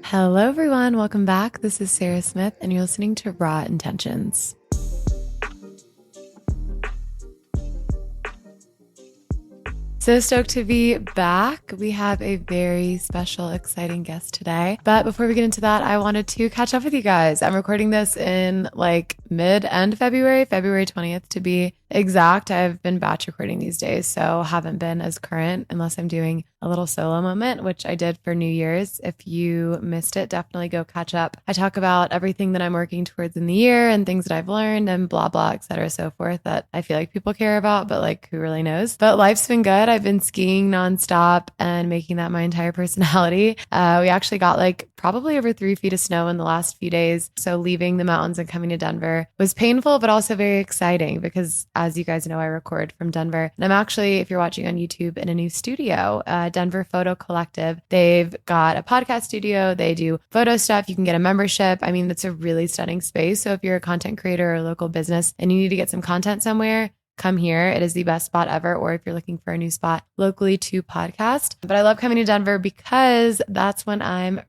Hello, everyone. Welcome back. This is Sarah Smith, and you're listening to Raw Intentions. So stoked to be back. We have a very special, exciting guest today. But before we get into that, I wanted to catch up with you guys. I'm recording this in mid-end February, February 20th to be exact. I've been batch recording these days, so haven't been as current unless I'm doing a little solo moment, which I did for New Year's. If you missed it, definitely go catch up. I talk about everything that I'm working towards in the year and things that I've learned and blah, blah, et cetera, so forth that I feel like people care about, but who really knows? But life's been good. I've been skiing nonstop and making that my entire personality. We actually got probably over 3 feet of snow in the last few days. So leaving the mountains and coming to Denver was painful, but also very exciting because, as you guys know, I record from Denver. And I'm actually, if you're watching on YouTube, in a new studio, Denver Photo Collective. They've got a podcast studio. They do photo stuff. You can get a membership. I mean, it's a really stunning space. So if you're a content creator or a local business and you need to get some content somewhere, come here. It is the best spot ever. Or if you're looking for a new spot locally to podcast. But I love coming to Denver because that's when I'm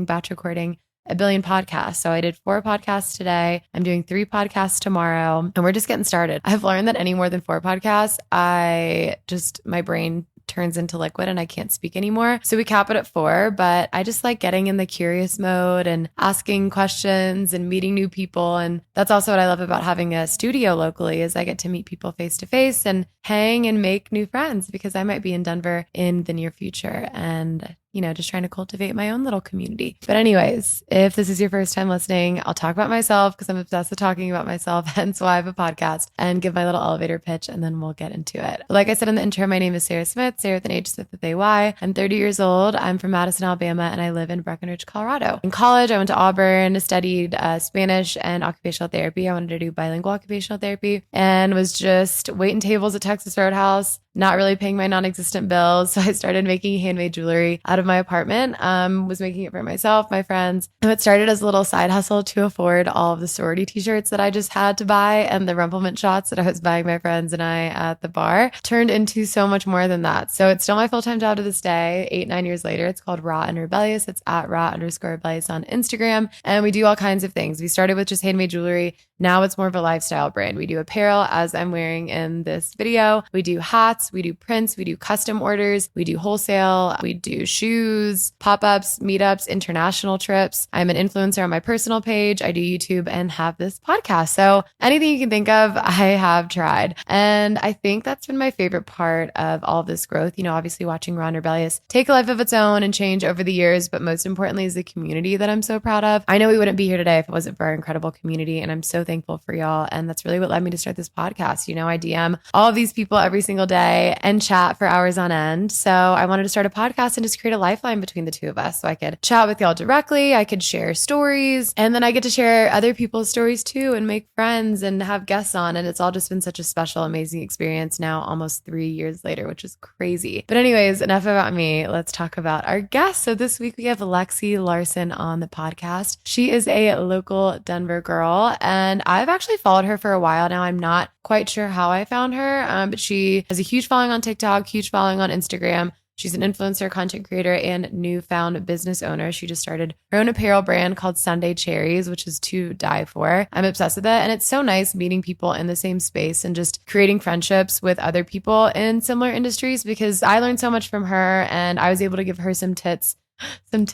batch recording a billion podcasts. So I did 4 podcasts today. I'm doing 3 podcasts tomorrow, and we're just getting started. I've learned that any more than 4 podcasts, my brain turns into liquid and I can't speak anymore. So we cap it at 4, but I just like getting in the curious mode and asking questions and meeting new people. And that's also what I love about having a studio locally is I get to meet people face to face and hang and make new friends because I might be in Denver in the near future and just trying to cultivate my own little community. But anyways, if this is your first time listening, I'll talk about myself because I'm obsessed with talking about myself. Hence why I have a podcast and give my little elevator pitch and then we'll get into it. But like I said in the intro, my name is Sarah Smith, Sarah with an H, Smith with a Y. I'm 30 years old. I'm from Madison, Alabama, and I live in Breckenridge, Colorado. In college, I went to Auburn, studied Spanish and occupational therapy. I wanted to do bilingual occupational therapy and was just waiting tables at Texas Roadhouse, not really paying my non-existent bills. So I started making handmade jewelry out of my apartment, was making it for myself, my friends. And it started as a little side hustle to afford all of the sorority t-shirts that I just had to buy and the Rumplemint shots that I was buying my friends and I at the bar turned into so much more than that. So it's still my full-time job to this day, 8-9 years later. It's called Raw and Rebellious. It's at raw_rebellious on Instagram. And we do all kinds of things. We started with just handmade jewelry. Now it's more of a lifestyle brand. We do apparel as I'm wearing in this video. We do hats, we do prints, we do custom orders, we do wholesale, we do shoes, pop-ups, meetups, international trips. I'm an influencer on my personal page. I do YouTube and have this podcast. So anything you can think of, I have tried. And I think that's been my favorite part of all of this growth. Obviously watching Raw and Rebellious take a life of its own and change over the years, but most importantly is the community that I'm so proud of. I know we wouldn't be here today if it wasn't for our incredible community, and I'm so thankful for y'all. And that's really what led me to start this podcast. I DM all of these people every single day and chat for hours on end. So I wanted to start a podcast and just create a lifeline between the two of us so I could chat with y'all directly. I could share stories, and then I get to share other people's stories too and make friends and have guests on. And it's all just been such a special, amazing experience now almost 3 years later, which is crazy. But anyways, enough about me. Let's talk about our guest. So this week we have Lexi Larson on the podcast. She is a local Denver girl, and I've actually followed her for a while now. I'm not quite sure how I found her, but she has a huge following on TikTok, huge following on Instagram. She's an influencer, content creator, and newfound business owner. She just started her own apparel brand called Sunday Cherries, which is to die for. I'm obsessed with it. And it's so nice meeting people in the same space and just creating friendships with other people in similar industries because I learned so much from her and I was able to give her some tips and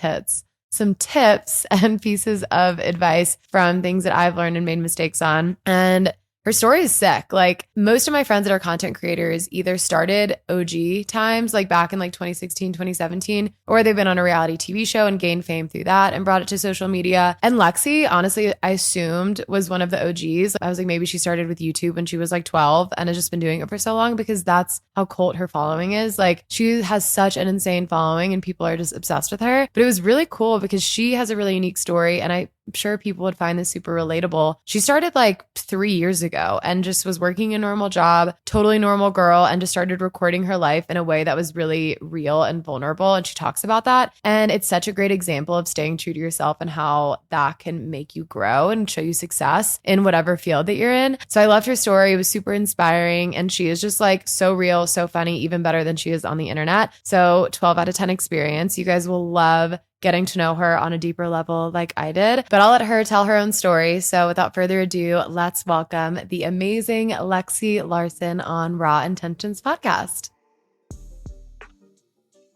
pieces of advice from things that I've learned and made mistakes on. And her story is sick. Most of my friends that are content creators either started OG times, back in 2016, 2017, or they've been on a reality TV show and gained fame through that and brought it to social media. And Lexi, honestly, I assumed was one of the OGs. I was maybe she started with YouTube when she was 12 and has just been doing it for so long because that's how cult her following is. She has such an insane following and people are just obsessed with her. But it was really cool because she has a really unique story and I'm sure people would find this super relatable. She started 3 years ago and just was working a normal job, totally normal girl, and just started recording her life in a way that was really real and vulnerable. And she talks about that. And it's such a great example of staying true to yourself and how that can make you grow and show you success in whatever field that you're in. So I loved her story. It was super inspiring. And she is just so real, so funny, even better than she is on the internet. So 12 out of 10 experience. You guys will love getting to know her on a deeper level like I did. But I'll let her tell her own story. So without further ado, let's welcome the amazing Lexi Larson on Raw Intentions podcast.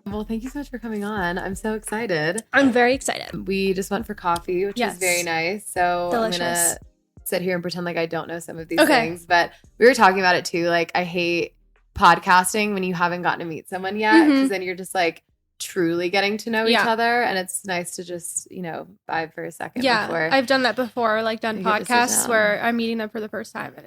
Well, thank you so much for coming on. I'm so excited. I'm very excited. We just went for coffee, which is very nice. So delicious. I'm going to sit here and pretend like I don't know some of these things. But we were talking about it too. Like, I hate podcasting when you haven't gotten to meet someone yet, because then you're just like truly getting to know each other. And it's nice to just, vibe for a second. Before I've done that before, like done podcasts where I'm meeting them for the first time and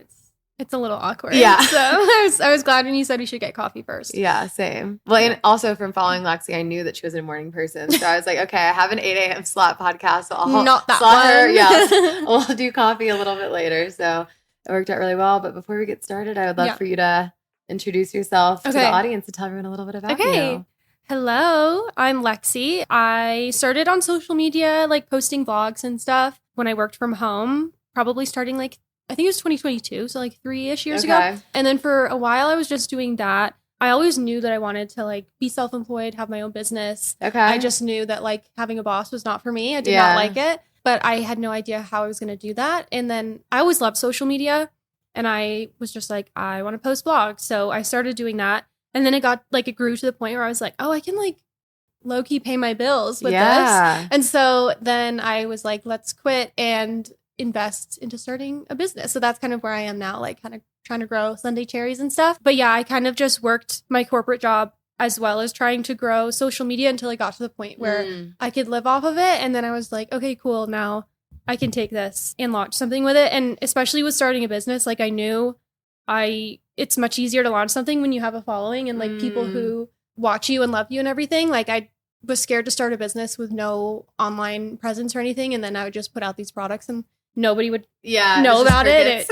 it's a little awkward. Yeah. So I was glad when you said we should get coffee first. Yeah, same. Well, and also from following Lexi, I knew that she was a morning person. So I was like, okay, I have an 8 a.m. slot podcast. So I'll not that slot one. her. Yeah. We'll do coffee a little bit later. So it worked out really well. But before we get started, I would love for you to introduce yourself to the audience and tell everyone a little bit about you. Hello, I'm Lexi. I started on social media, like posting vlogs and stuff when I worked from home, probably starting I think it was 2022, so 3-ish years ago. And then for a while, I was just doing that. I always knew that I wanted to be self-employed, have my own business. I just knew that having a boss was not for me. I did not like it, but I had no idea how I was going to do that. And then I always loved social media, and I was just like, I want to post vlogs. So I started doing that. And then it got it grew to the point where I was like, oh, I can low-key pay my bills with this. And so then I was like, let's quit and invest into starting a business. So that's kind of where I am now, kind of trying to grow Sunday cherries and stuff. But yeah, I kind of just worked my corporate job as well as trying to grow social media until I got to the point where I could live off of it. And then I was like, okay, cool. Now I can take this and launch something with it. And especially with starting a business, I knew it's much easier to launch something when you have a following and people who watch you and love you and everything. I was scared to start a business with no online presence or anything. And then I would just put out these products and nobody would know about it.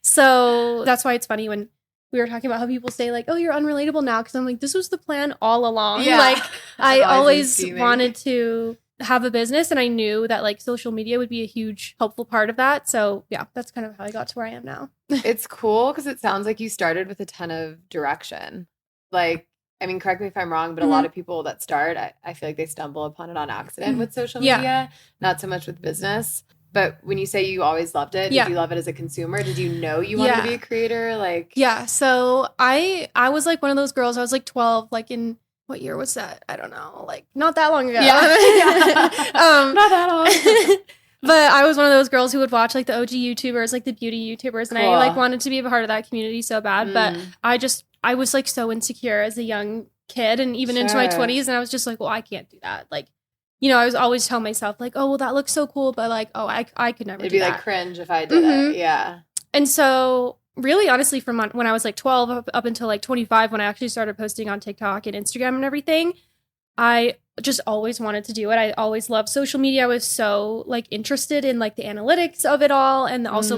So that's why it's funny when we were talking about how people say oh, you're unrelatable now. Cause I'm like, this was the plan all along. I always wanted to have a business, and I knew that social media would be a huge helpful part of that. So yeah, that's kind of how I got to where I am now. It's cool because it sounds like you started with a ton of direction. Correct me if I'm wrong, but a lot of people that start, I feel like they stumble upon it on accident with social media, not so much with business. But when you say you always loved it, did you love it as a consumer? Did you know you wanted to be a creator? Yeah. So I was one of those girls. I was 12, in what year was that? I don't know. Not that long ago. Not that long. But I was one of those girls who would watch the OG YouTubers, the beauty YouTubers. And I wanted to be a part of that community so bad. But I was so insecure as a young kid and even into my 20s. And I was just well, I can't do that. I was always telling myself oh, well, that looks so cool. But oh, I could never do that. It'd be cringe if I did it. Yeah. And so really, honestly, from when I was 12 up until 25, when I actually started posting on TikTok and Instagram and everything, I just always wanted to do it. I always loved social media. I was so interested in the analytics of it all, and also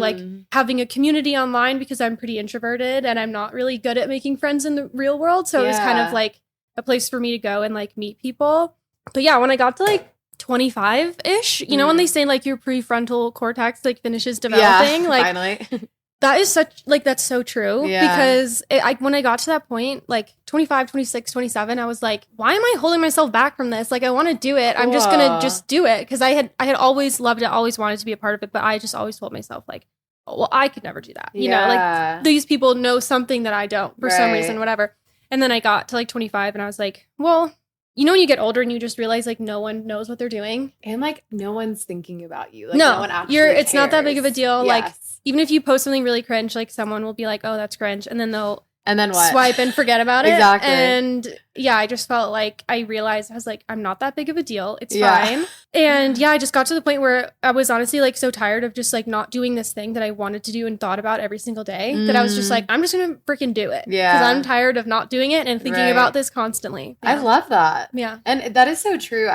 having a community online, because I'm pretty introverted and I'm not really good at making friends in the real world. So it was kind of a place for me to go and meet people. But yeah, when I got to 25-ish, when they say your prefrontal cortex finishes developing, finally. That is that's so true. Because when I got to that point, 25, 26, 27, I was why am I holding myself back from this? I want to do it. I'm just going to just do it. Cause I had always loved it, always wanted to be a part of it. But I just always told myself oh, well, I could never do that. You know, these people know something that I don't for some reason, whatever. And then I got to 25 and I was well, when you get older and you just realize no one knows what they're doing. And no one's thinking about you. No one actually it's cares. not that big of a deal. Yes. Even if you post something really cringe, someone will be oh, that's cringe. And then they'll what? Swipe and forget about it. Exactly. And yeah, I just felt I realized I was I'm not that big of a deal. It's fine. And yeah, I just got to the point where I was honestly so tired of just not doing this thing that I wanted to do and thought about every single day that I was just I'm just going to freaking do it. Yeah. Because I'm tired of not doing it and thinking about this constantly. Yeah. I love that. Yeah. And that is so true.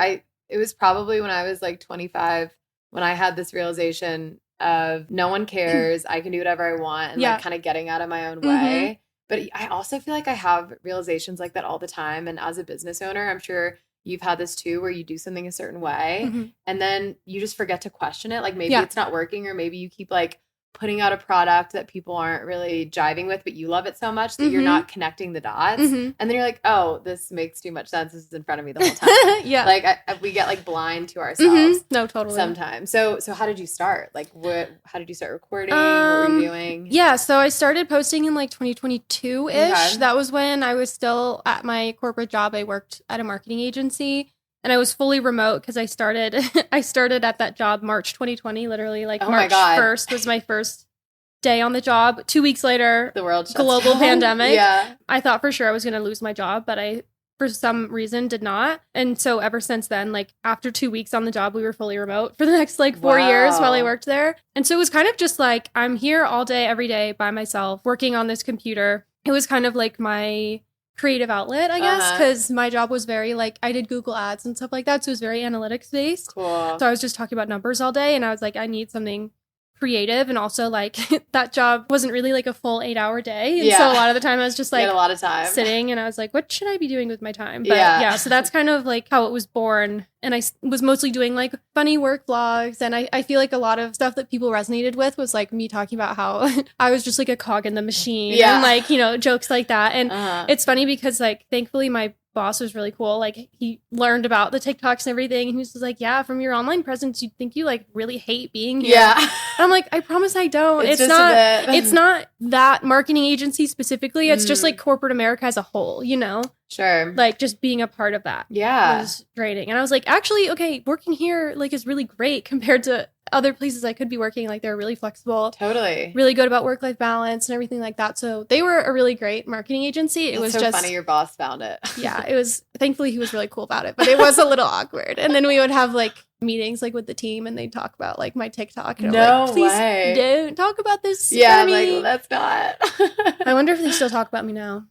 It was probably when I was 25 when I had this realization of no one cares. I can do whatever I want and kind of getting out of my own way. But I also feel I have realizations like that all the time. And as a business owner, I'm sure you've had this too, where you do something a certain way and then you just forget to question it. Maybe it's not working, or maybe you keep putting out a product that people aren't really jiving with, but you love it so much that you're not connecting the dots. And then you're like, oh, this makes too much sense. This is in front of me the whole time. Yeah. Like we get like blind to ourselves. No, totally. Sometimes. So how did you start? Like how did you start recording? What were you doing? Yeah. So I started posting in like 2022-ish. Okay. That was when I was still at my corporate job. I worked at a marketing agency. And I was fully remote because I started at that job March 2020, literally like March 1st was my first day on the job. 2 weeks later, the world global pandemic. Yeah. I thought for sure I was going to lose my job, but I, for some reason, did not. And so ever since then, like after 2 weeks on the job, we were fully remote for the next like 4 years while I worked there. And so it was kind of just like, I'm here all day, every day by myself, working on this computer. It was kind of like my creative outlet, I guess, because my job was very like, I did Google ads and stuff like that. So it was very analytics based. Cool. So I was just talking about numbers all day and I was like, I need something creative. And also like that job wasn't really like a full 8-hour day. And so a lot of the time I was just like a lot of time sitting and I was like, what should I be doing with my time? But yeah, so that's kind of like how it was born. And I was mostly doing like funny work vlogs. And I feel like a lot of stuff that people resonated with was like me talking about how I was just like a cog in the machine and like, you know, jokes like that. And it's funny because like, thankfully my boss was really cool. Like he learned about the TikToks and everything. And he was just like, yeah, from your online presence, you'd think you like really hate being here. Yeah. And I'm like, I promise I don't. It's not that marketing agency specifically. It's just like corporate America as a whole, you know? Sure. Like just being a part of that was draining. And I was like, actually, okay, working here like is really great compared to other places I could be working. Like they're really flexible. Totally. Really good about work-life balance and everything like that. So they were a really great marketing agency. It was so funny your boss found it. Yeah, it was, thankfully he was really cool about it, but it was a little awkward. And then we would have like meetings like with the team and they'd talk about like my TikTok. And no like, please way. Don't talk about this. Yeah, like let's not. I wonder if they still talk about me now.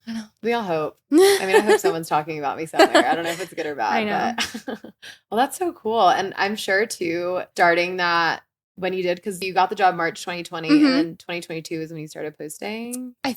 I don't know. We all hope. I mean, I hope someone's talking about me somewhere. I don't know if it's good or bad. I know. But well, that's so cool. And I'm sure too, starting that when you did, because you got the job March 2020 and then 2022 is when you started posting. I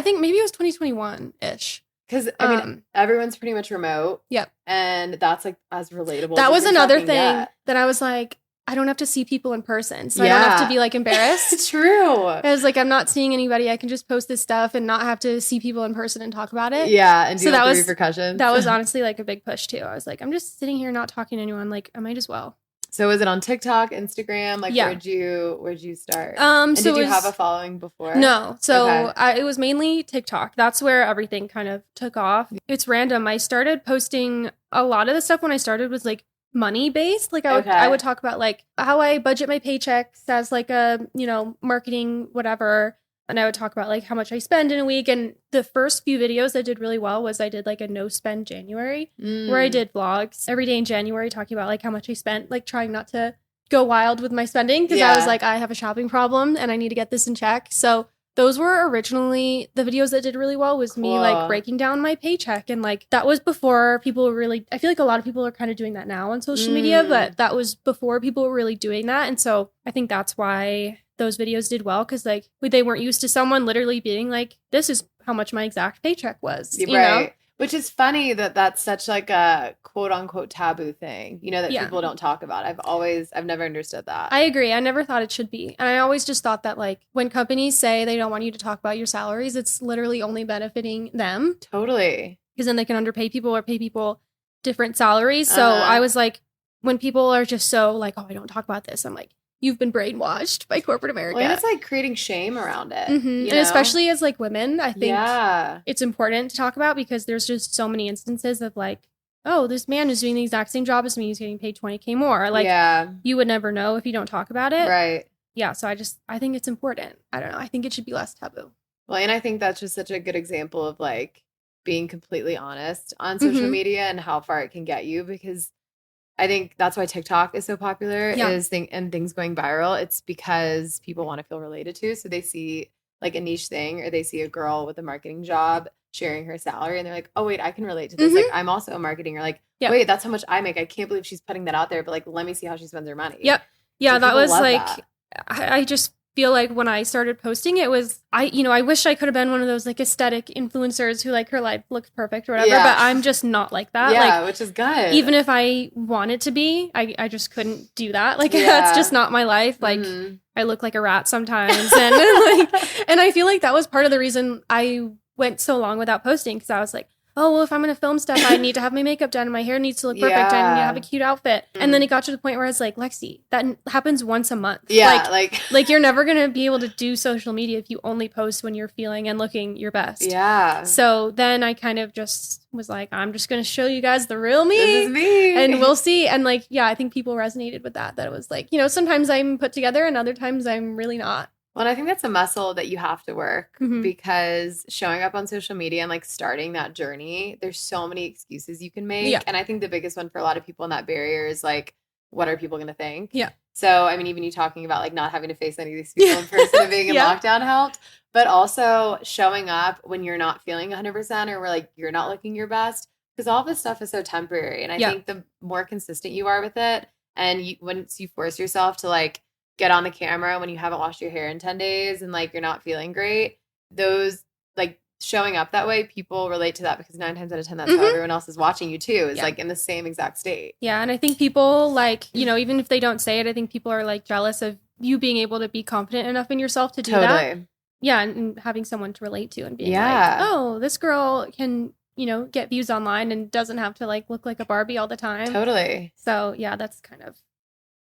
think maybe it was 2021-ish. Because I mean, everyone's pretty much remote. Yep. And that's like as relatable. That was another thing that I was like, I don't have to see people in person. So I don't have to be like embarrassed. True. I was like, I'm not seeing anybody. I can just post this stuff and not have to see people in person and talk about it. Yeah. And deal with the repercussions. That was honestly like a big push too. I was like, I'm just sitting here not talking to anyone. Like, I might as well. So was it on TikTok, Instagram? Like, where'd you start? And did you have a following before? No. So it was mainly TikTok. That's where everything kind of took off. It's random. I started posting a lot of the stuff when I started was like money based. Like I would talk about like how I budget my paychecks as like a, you know, marketing, whatever. And I would talk about like how much I spend in a week. And the first few videos that did really well was I did like a no spend January where I did vlogs every day in January talking about like how much I spent, like trying not to go wild with my spending because I was like, I have a shopping problem and I need to get this in check. So those were originally the videos that did really well was me like breaking down my paycheck. And like that was before people were really, I feel like a lot of people are kind of doing that now on social media, but that was before people were really doing that. And so I think that's why those videos did well because like they weren't used to someone literally being like, this is how much my exact paycheck was. You know? Which is funny that that's such like a quote unquote taboo thing, you know, that people don't talk about. I've never understood that. I agree. I never thought it should be. And I always just thought that like when companies say they don't want you to talk about your salaries, it's literally only benefiting them. Totally. Because then they can underpay people or pay people different salaries. So I was like, when people are just so like, oh, I don't talk about this, I'm like, you've been brainwashed by corporate America. Well, it's like creating shame around it. And especially as like women, I think it's important to talk about because there's just so many instances of like, oh, this man is doing the exact same job as me. He's getting paid $20K more. Like you would never know if you don't talk about it. Right. Yeah. So I think it's important. I don't know. I think it should be less taboo. Well, and I think that's just such a good example of like being completely honest on social media and how far it can get you because I think that's why TikTok is so popular and things going viral. It's because people want to feel related to. So they see like a niche thing or they see a girl with a marketing job sharing her salary and they're like, oh, wait, I can relate to this. Like I'm also a marketing or like, wait, that's how much I make. I can't believe she's putting that out there. But like, let me see how she spends her money. Yep. Yeah, that was like, that. I just feel like when I started posting, it was, I wish I could have been one of those like aesthetic influencers who like her life looks perfect or whatever, but I'm just not like that. Yeah, like, which is good. Even if I wanted to be, I just couldn't do that. Like, that's just not my life. Like, I look like a rat sometimes. And and I feel like that was part of the reason I went so long without posting, because I was like, oh, well, if I'm going to film stuff, I need to have my makeup done and my hair needs to look perfect. I need to have a cute outfit. And then it got to the point where I was like, Lexi, that happens once a month. Yeah. Like you're never going to be able to do social media if you only post when you're feeling and looking your best. Yeah. So then I kind of just was like, I'm just going to show you guys the real me. This is me. And we'll see. And like, yeah, I think people resonated with that it was like, sometimes I'm put together and other times I'm really not. Well, and I think that's a muscle that you have to work, because showing up on social media and like starting that journey, there's so many excuses you can make. Yeah. And I think the biggest one for a lot of people in that barrier is like, what are people going to think? Yeah. So, I mean, even you talking about like not having to face any of these people in person and being in lockdown helped, but also showing up when you're not feeling 100% or where like you're not looking your best, because all this stuff is so temporary. And I think the more consistent you are with it, and once you force yourself to like get on the camera when you haven't washed your hair in 10 days and like you're not feeling great, those like showing up that way, people relate to that, because 9 times out of 10 that's how everyone else is watching you too, is like in the same exact state. Yeah. And I think people like, even if they don't say it, I think people are like jealous of you being able to be confident enough in yourself to do that. Yeah. And having someone to relate to and being like, oh, this girl can, get views online and doesn't have to like look like a Barbie all the time. Totally. So yeah, that's kind of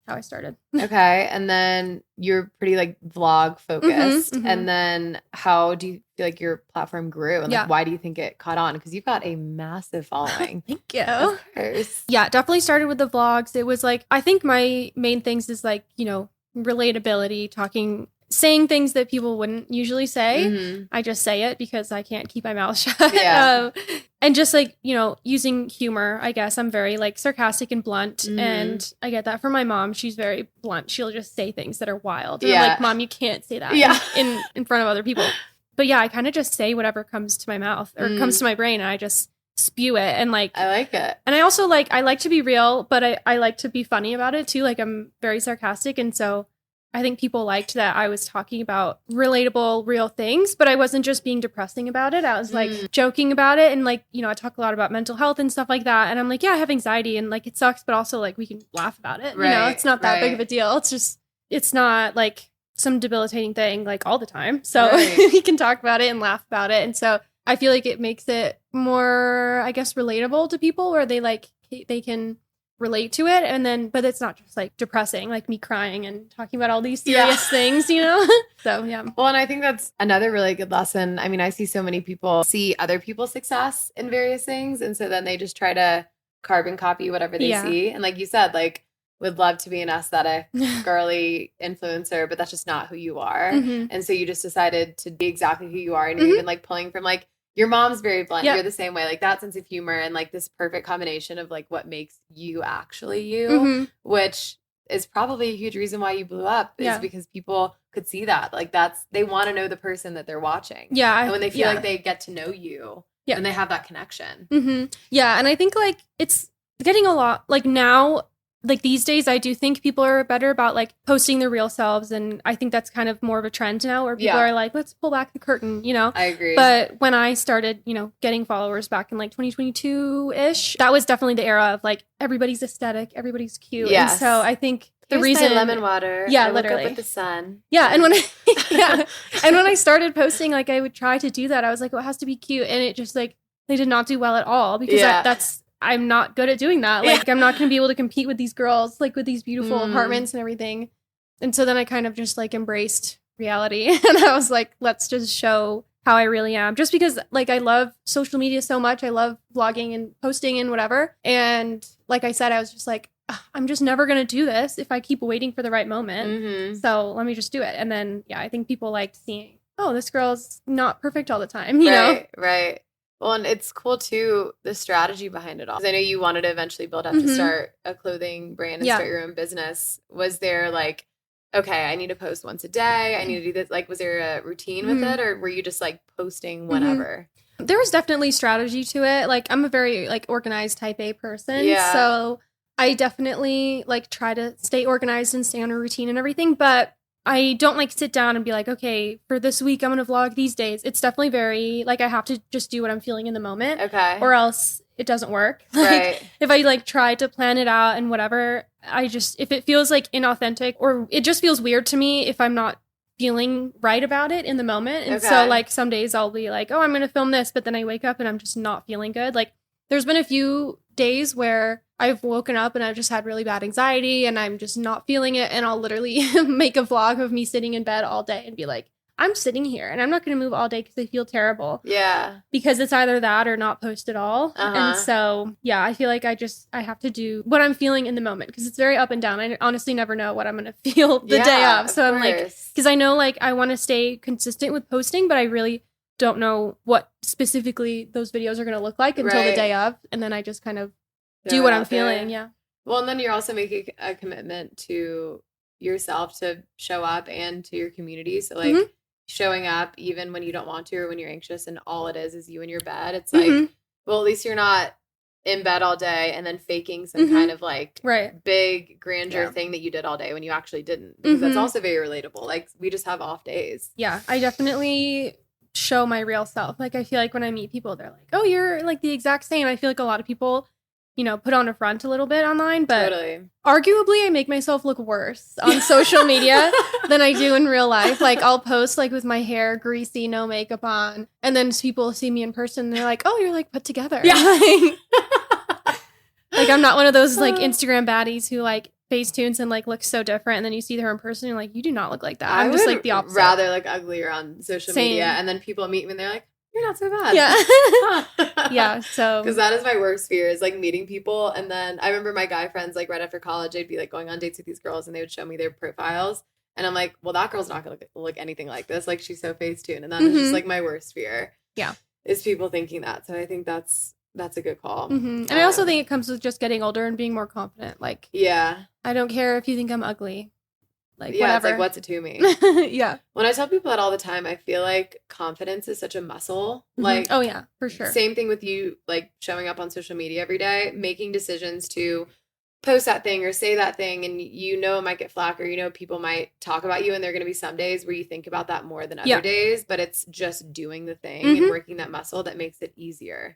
how I started. Okay. And then you're pretty like vlog focused. And then how do you feel like your platform grew? And like, why do you think it caught on? Because you've got a massive following. Thank you. Of course. Yeah, definitely started with the vlogs. It was like, I think my main things is like, relatability, saying things that people wouldn't usually say. I just say it because I can't keep my mouth shut. Yeah. And just like, using humor, I guess. I'm very like sarcastic and blunt. And I get that from my mom. She's very blunt. She'll just say things that are wild. And I'm like, Mom, you can't say that in front of other people. But yeah, I kind of just say whatever comes to my mouth or comes to my brain, and I just spew it. And like, I like it. And I also like to be real, but I like to be funny about it too. Like, I'm very sarcastic. And so I think people liked that I was talking about relatable, real things, but I wasn't just being depressing about it. I was like joking about it. And like, I talk a lot about mental health and stuff like that. And I'm like, yeah, I have anxiety and like, it sucks, but also like we can laugh about it. It's not that big of a deal. It's not like some debilitating thing like all the time. So we can talk about it and laugh about it. And so I feel like it makes it more, I guess, relatable to people, where they can relate to it. And then, but it's not just like depressing, like me crying and talking about all these serious things, So yeah. Well, and I think that's another really good lesson. I mean, I see so many people see other people's success in various things, and so then they just try to carbon copy whatever they see. And like you said, like, would love to be an aesthetic girly influencer, but that's just not who you are. And so you just decided to be exactly who you are, and you're even like pulling from like, your mom's very blunt. You're the same way. Like, that sense of humor and like this perfect combination of like what makes you actually you, which is probably a huge reason why you blew up, is because people could see that. Like, they want to know the person that they're watching. Yeah. And when they feel like they get to know you, and they have that connection. Yeah. And I think like it's getting a lot like now, like these days, I do think people are better about like posting their real selves. And I think that's kind of more of a trend now, where people are like, let's pull back the curtain, I agree. But when I started, getting followers back in like 2022-ish, that was definitely the era of like, everybody's aesthetic, everybody's cute. Yes. And so I think the reason lemon water. Yeah, I literally. Look up at the sun. Yeah. And when and when I started posting, like I would try to do that. I was like, well, it has to be cute. And it just like, they did not do well at all, because I'm not good at doing that. Like, I'm not going to be able to compete with these girls, like with these beautiful apartments and everything. And so then I kind of just like embraced reality. And I was like, let's just show how I really am. Just because like I love social media so much. I love vlogging and posting and whatever. And like I said, I was just like, I'm just never going to do this if I keep waiting for the right moment. So let me just do it. And then, I think people liked seeing, oh, this girl's not perfect all the time, you know? Right. Well, and it's cool too, the strategy behind it all. 'Cause I know you wanted to eventually build up to start a clothing brand and start your own business. Was there like, okay, I need to post once a day, I need to do this? Like, was there a routine with it, or were you just like posting whenever? There was definitely strategy to it. Like, I'm a very like organized type A person. So I definitely like try to stay organized and stay on a routine and everything. But I don't like sit down and be like, okay, for this week, I'm going to vlog these days. It's definitely very like I have to just do what I'm feeling in the moment. Okay. Or else it doesn't work. Like Right. if I like try to plan it out and whatever, if it feels like inauthentic or it just feels weird to me if I'm not feeling right about it in the moment. And so like some days I'll be like, oh, I'm going to film this. But then I wake up and I'm just not feeling good. Like there's been a few days where I've woken up and I've just had really bad anxiety and I'm just not feeling it. And I'll literally make a vlog of me sitting in bed all day and be like, I'm sitting here and I'm not going to move all day because I feel terrible. Yeah. Because it's either that or not post at all. And so, yeah, I feel like I have to do what I'm feeling in the moment because it's very up and down. I honestly never know what I'm going to feel the day of. So I'm like, because I know like I want to stay consistent with posting, but I really don't know what specifically those videos are going to look like until the day of. And then I just kind of do what I'm feeling. Yeah. Well, and then you're also making a commitment to yourself to show up and to your community. So like showing up even when you don't want to or when you're anxious and all it is you in your bed. It's like, well, at least you're not in bed all day and then faking some kind of like big grandeur thing that you did all day when you actually didn't. Because that's also very relatable. Like we just have off days. Yeah, I definitely show my real self. Like I feel like when I meet people, they're like, oh, you're like the exact same. I feel like a lot of people, you know, put on a front a little bit online, but arguably I make myself look worse on social media than I do in real life. Like I'll post like with my hair greasy, no makeup on, and then people see me in person and they're like, oh, you're like put together. Yeah. Like I'm not one of those like Instagram baddies who like face tunes and like looks so different, and then you see her in person and you're like, you do not look like that. I'm just like the opposite. Rather like uglier on social media, and then people meet me and they're like, you're not so bad. Yeah. Yeah. So because that is my worst fear is like meeting people, and then I remember my guy friends like right after college I'd be like going on dates with these girls and they would show me their profiles and I'm like, well, that girl's not gonna look anything like this, like she's so face tuned, and that is just like my worst fear. Yeah, is people thinking that. So I think that's a good call. And I also think it comes with just getting older and being more confident. Like, yeah, I don't care if you think I'm ugly. Like, yeah, whatever. it's like, what's it to me? Yeah. When I tell people that all the time, I feel like confidence is such a muscle. Like, oh yeah, for sure. Same thing with you, like showing up on social media every day, making decisions to post that thing or say that thing, and you know it might get flack, or you know people might talk about you, and there are going to be some days where you think about that more than other days, but it's just doing the thing and working that muscle that makes it easier.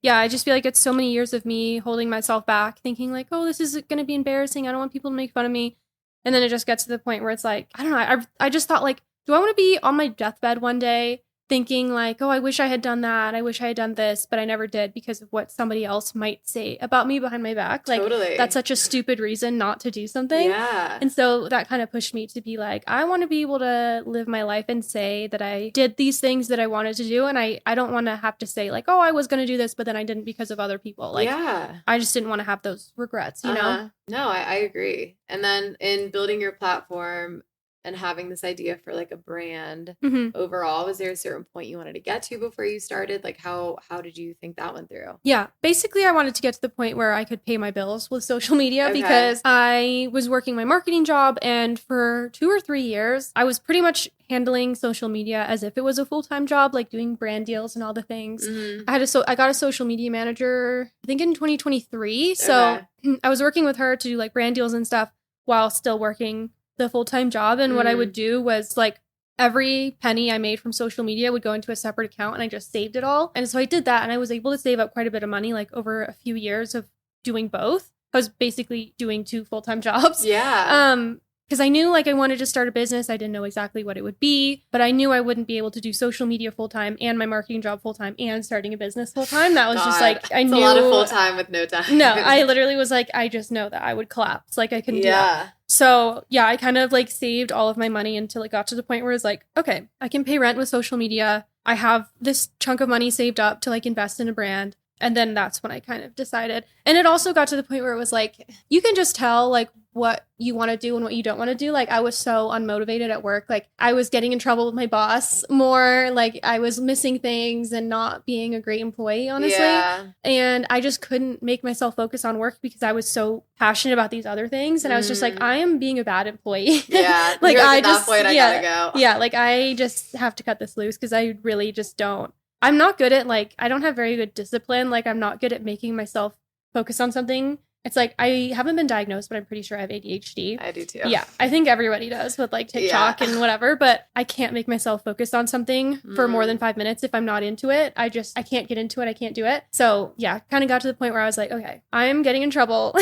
Yeah, I just feel like it's so many years of me holding myself back, thinking like, oh, this is going to be embarrassing. I don't want people to make fun of me. And then it just gets to the point where it's like, I don't know. I just thought like, do I want to be on my deathbed one day thinking like, oh, I wish I had done that. I wish I had done this, but I never did because of what somebody else might say about me behind my back. Like, that's such a stupid reason not to do something. Yeah. And so that kind of pushed me to be like, I want to be able to live my life and say that I did these things that I wanted to do. And I don't want to have to say like, oh, I was going to do this, but then I didn't because of other people. Like, I just didn't want to have those regrets, you know? No, I agree. And then in building your platform and having this idea for like a brand overall, was there a certain point you wanted to get to before you started? Like how did you think that went through? Yeah, basically I wanted to get to the point where I could pay my bills with social media because I was working my marketing job, and for 2 or 3 years I was pretty much handling social media as if it was a full-time job, like doing brand deals and all the things. I got a social media manager I think in 2023. So I was working with her to do like brand deals and stuff while still working the full-time job. And what I would do was like every penny I made from social media would go into a separate account, and I just saved it all. And so I did that, and I was able to save up quite a bit of money, like over a few years of doing both. I was basically doing 2 full-time jobs. Yeah. Because I knew like I wanted to start a business. I didn't know exactly what it would be, but I knew I wouldn't be able to do social media full-time and my marketing job full-time and starting a business full-time. That was just like, I knew. A lot of full-time with no time. No, I literally was like, I just know that I would collapse. Like I couldn't do that. So yeah, I kind of like saved all of my money until it got to the point where it's like, okay, I can pay rent with social media. I have this chunk of money saved up to like invest in a brand. And then that's when I kind of decided. And it also got to the point where it was like, you can just tell like what you want to do and what you don't want to do. Like I was so unmotivated at work. Like I was getting in trouble with my boss more. Like I was missing things and not being a great employee, honestly. Yeah. And I just couldn't make myself focus on work because I was so passionate about these other things. And I was just like, I am being a bad employee. Yeah. Like I just, point, I gotta go. Yeah. Like I just have to cut this loose because I really just don't. I'm not good at like, I don't have very good discipline. Like I'm not good at making myself focus on something It's like, I haven't been diagnosed, but I'm pretty sure I have ADHD. I do too. Yeah, I think everybody does with like TikTok and whatever, but I can't make myself focus on something for more than 5 minutes if I'm not into it. I can't get into it. I can't do it. So yeah, kind of got to the point where I was like, okay, I am getting in trouble.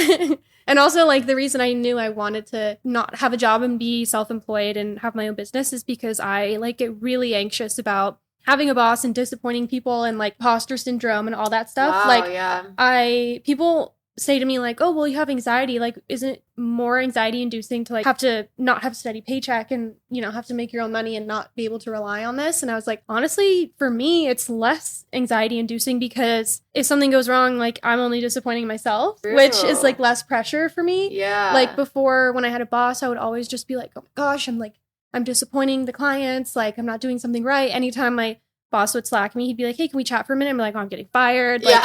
And also, like, the reason I knew I wanted to not have a job and be self-employed and have my own business is because I, like, get really anxious about having a boss and disappointing people and, like, imposter syndrome and all that stuff. Wow, yeah. People say to me, like, oh, well, you have anxiety. Like, isn't it more anxiety inducing to, like, have to not have a steady paycheck and, you know, have to make your own money and not be able to rely on this? And I was like, honestly, for me, it's less anxiety inducing because if something goes wrong, like, I'm only disappointing myself, which is, like, less pressure for me. Yeah. Like, before, when I had a boss, I would always just be like, oh my gosh, I'm disappointing the clients. Like, I'm not doing something right. Anytime my boss would slack me, he'd be like, hey, can we chat for a minute? I'm like, oh, I'm getting fired. Like,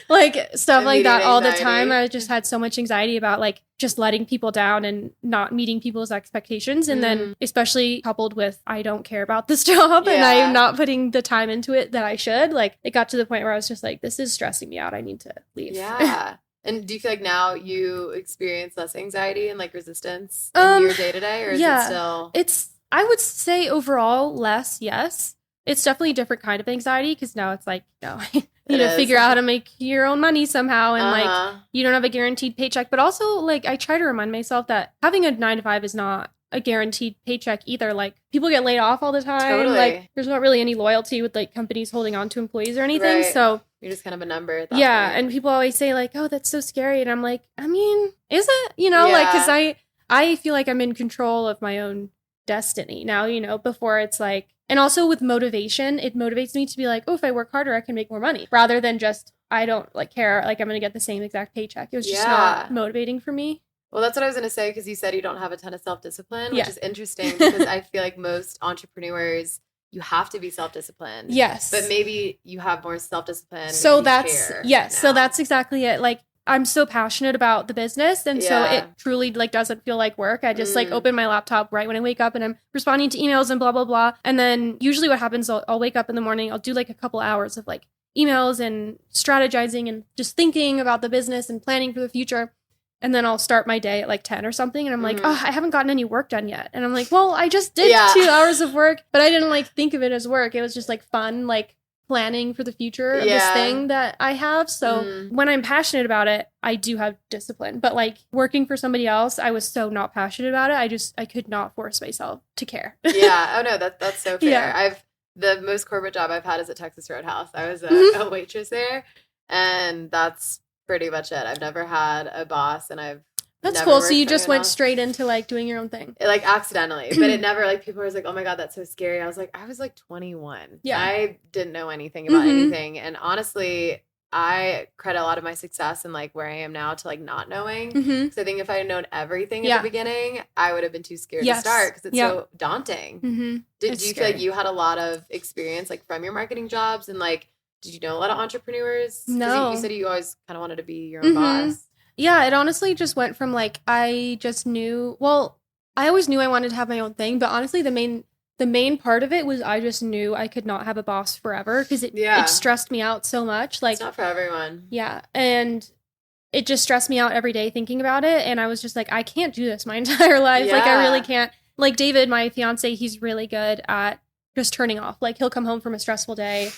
like stuff like that all the time. I just had so much anxiety about like just letting people down and not meeting people's expectations. And then especially coupled with, I don't care about this job and I'm not putting the time into it that I should. Like, it got to the point where I was just like, this is stressing me out. I need to leave. Yeah. And do you feel like now you experience less anxiety and like resistance in your day to day, or is it still? I would say overall less, yes. It's definitely a different kind of anxiety because now it's like, you know, you need to figure out how to make your own money somehow. And like, you don't have a guaranteed paycheck. But also, like, I try to remind myself that having a 9-to-5 is not a guaranteed paycheck either. Like, people get laid off all the time. Totally. Like, there's not really any loyalty with like companies holding on to employees or anything. Right. So you're just kind of a number at that point. And people always say like, oh, that's so scary. And I'm like, I mean, is it? You know, like, because I feel like I'm in control of my own destiny now, you know, before it's like, and also with motivation, it motivates me to be like, oh, if I work harder, I can make more money rather than just, I don't like care, like I'm going to get the same exact paycheck. It was just not motivating for me. Well, that's what I was going to say, because you said you don't have a ton of self-discipline, which is interesting because I feel like most entrepreneurs, you have to be self-disciplined. Yes. But maybe you have more self-discipline. So that's, so that's exactly it. Like, I'm so passionate about the business. And so it truly like doesn't feel like work. I just like open my laptop right when I wake up and I'm responding to emails and blah, blah, blah. And then usually what happens, I'll wake up in the morning, I'll do like a couple hours of like emails and strategizing and just thinking about the business and planning for the future. And then I'll start my day at like 10 or something. And I'm like, oh, I haven't gotten any work done yet. And I'm like, well, I just did 2 hours of work, but I didn't like think of it as work. It was just like fun, like planning for the future of this thing that I have. So when I'm passionate about it, I do have discipline. But like working for somebody else, I was so not passionate about it. I could not force myself to care. Oh no, that's so fair. The most corporate job I've had is at Texas Roadhouse. I was a waitress there, and that's pretty much it. I've never had a boss, and that's cool. So you just went straight into like doing your own thing. Like accidentally, but it never like people were like, oh my God, that's so scary. I was like 21. Yeah. I didn't know anything about anything. And honestly, I credit a lot of my success and like where I am now to like not knowing. Because I think if I had known everything at the beginning, I would have been too scared to start because it's so daunting. Did you feel like you had a lot of experience like from your marketing jobs, and like did you know a lot of entrepreneurs? No. You said you always kind of wanted to be your own boss. Yeah, it honestly just went from like, I just knew, well, I always knew I wanted to have my own thing, but honestly the main part of it was I just knew I could not have a boss forever because it stressed me out so much. Like, it's not for everyone. Yeah, and it just stressed me out every day thinking about it, and I was just like, I can't do this my entire life. Like, I really can't. Like, David, my fiance, he's really good at just turning off. Like, he'll come home from a stressful day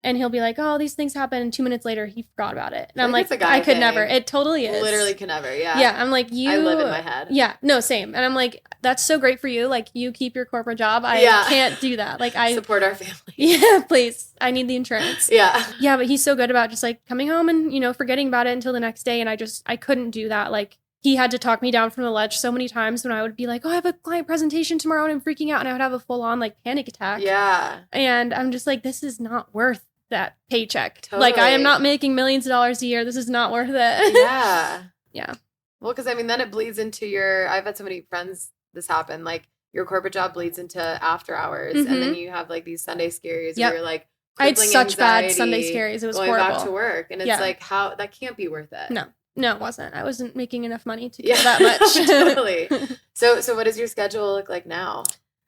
and he'll be like, oh, these things happen. And 2 minutes later, he forgot about it. And I'm like, I could never. It totally is. Literally could never, Yeah, I'm like, I live in my head. Yeah, no, same. And I'm like, that's so great for you. Like, you keep your corporate job. I can't do that. Like, I support our family. Yeah, please. I need the insurance. Yeah, but he's so good about just like coming home and, you know, forgetting about it until the next day. And I couldn't do that. Like, he had to talk me down from the ledge so many times when I would be like, oh, I have a client presentation tomorrow and I'm freaking out. And I would have a full on like panic attack. Yeah. And I'm just like, this is not worth that paycheck. Totally. Like, I am not making millions of dollars a year. This is not worth it. Yeah. Well, because I mean, then it bleeds into I've had so many friends this happen, like your corporate job bleeds into after hours, and then you have like these Sunday scaries where you're like, I had such bad Sunday scaries. It was going horrible. Back to work, and it's like, how that can't be worth it. No, it wasn't. I wasn't making enough money to get that much. Totally. So what does your schedule look like now?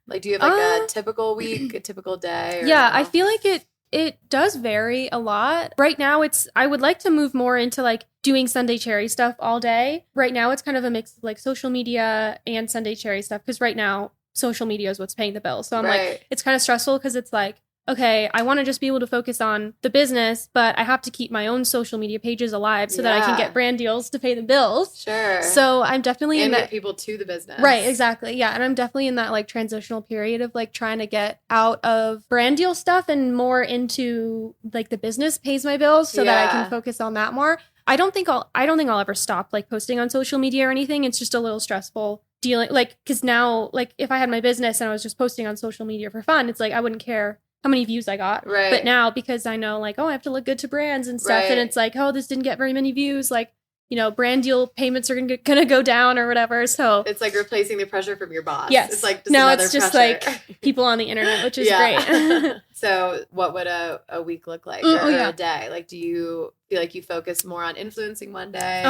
Like, do you have like a typical week, a typical day? I feel like It does vary a lot. Right now, I would like to move more into like doing Sunday Cherry stuff all day. Right now, it's kind of a mix of like social media and Sunday Cherry stuff because right now, social media is what's paying the bills. So I'm like, it's kind of stressful because it's like, okay, I want to just be able to focus on the business, but I have to keep my own social media pages alive so that I can get brand deals to pay the bills. Sure. So I'm definitely in that. Get people to the business. Right, exactly. Yeah. And I'm definitely in that like transitional period of like trying to get out of brand deal stuff and more into like the business pays my bills so that I can focus on that more. I don't think I'll ever stop like posting on social media or anything. It's just a little stressful dealing like because now like if I had my business and I was just posting on social media for fun, it's like I wouldn't care how many views I got. Right. But now because I know like, oh, I have to look good to brands and stuff. And it's like, oh, this didn't get very many views. Like, you know, brand deal payments are gonna go down or whatever. So it's like replacing the pressure from your boss. Yes. It's like now it's just pressure. Like people on the internet, which is great. So what would a week look like or a day? Like, do you feel like you focus more on influencing one day?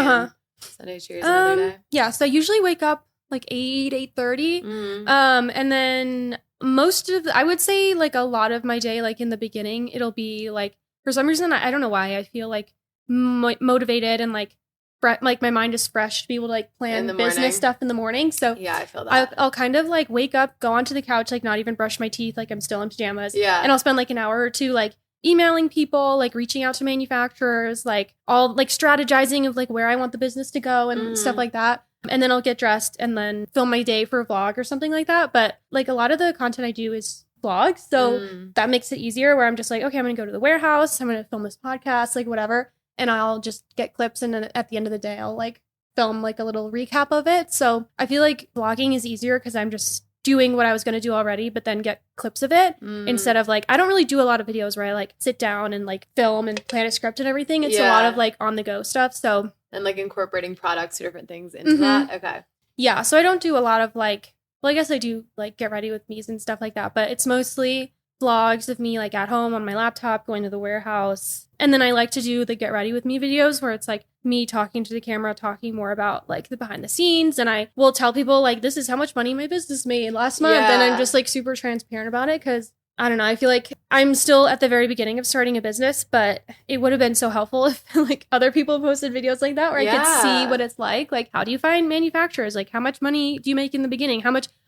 Sunday Cheers another day? Yeah. So I usually wake up like 8:30. And then I would say like a lot of my day, like in the beginning, it'll be like, for some reason, I don't know why I feel like motivated and like my mind is fresh to be able to like plan business stuff in the morning. So yeah, I feel that. I'll kind of like wake up, go onto the couch, like not even brush my teeth, like I'm still in pajamas. Yeah. And I'll spend like an hour or two like emailing people, like reaching out to manufacturers, like all like strategizing of like where I want the business to go and stuff like that. And then I'll get dressed and then film my day for a vlog or something like that. But like a lot of the content I do is vlogs. So that makes it easier where I'm just like, okay, I'm going to go to the warehouse. I'm going to film this podcast, like whatever. And I'll just get clips. And then at the end of the day, I'll like film like a little recap of it. So I feel like vlogging is easier because I'm just doing what I was going to do already, but then get clips of it instead of like, I don't really do a lot of videos where I like sit down and like film and plan a script and everything. It's a lot of like on the go stuff. So and like incorporating products or different things into that. Okay. Yeah. So I don't do a lot of like, well, I guess I do like get ready with me's and stuff like that, but it's mostly vlogs of me like at home on my laptop, going to the warehouse. And then I like to do the get ready with me videos where it's like me talking to the camera, talking more about like the behind the scenes. And I will tell people like, this is how much money my business made last month. And I'm just like super transparent about it because I don't know. I feel like I'm still at the very beginning of starting a business, but it would have been so helpful if like other people posted videos like that where I could see what it's like. Like, how do you find manufacturers? Like, how much money do you make in the beginning?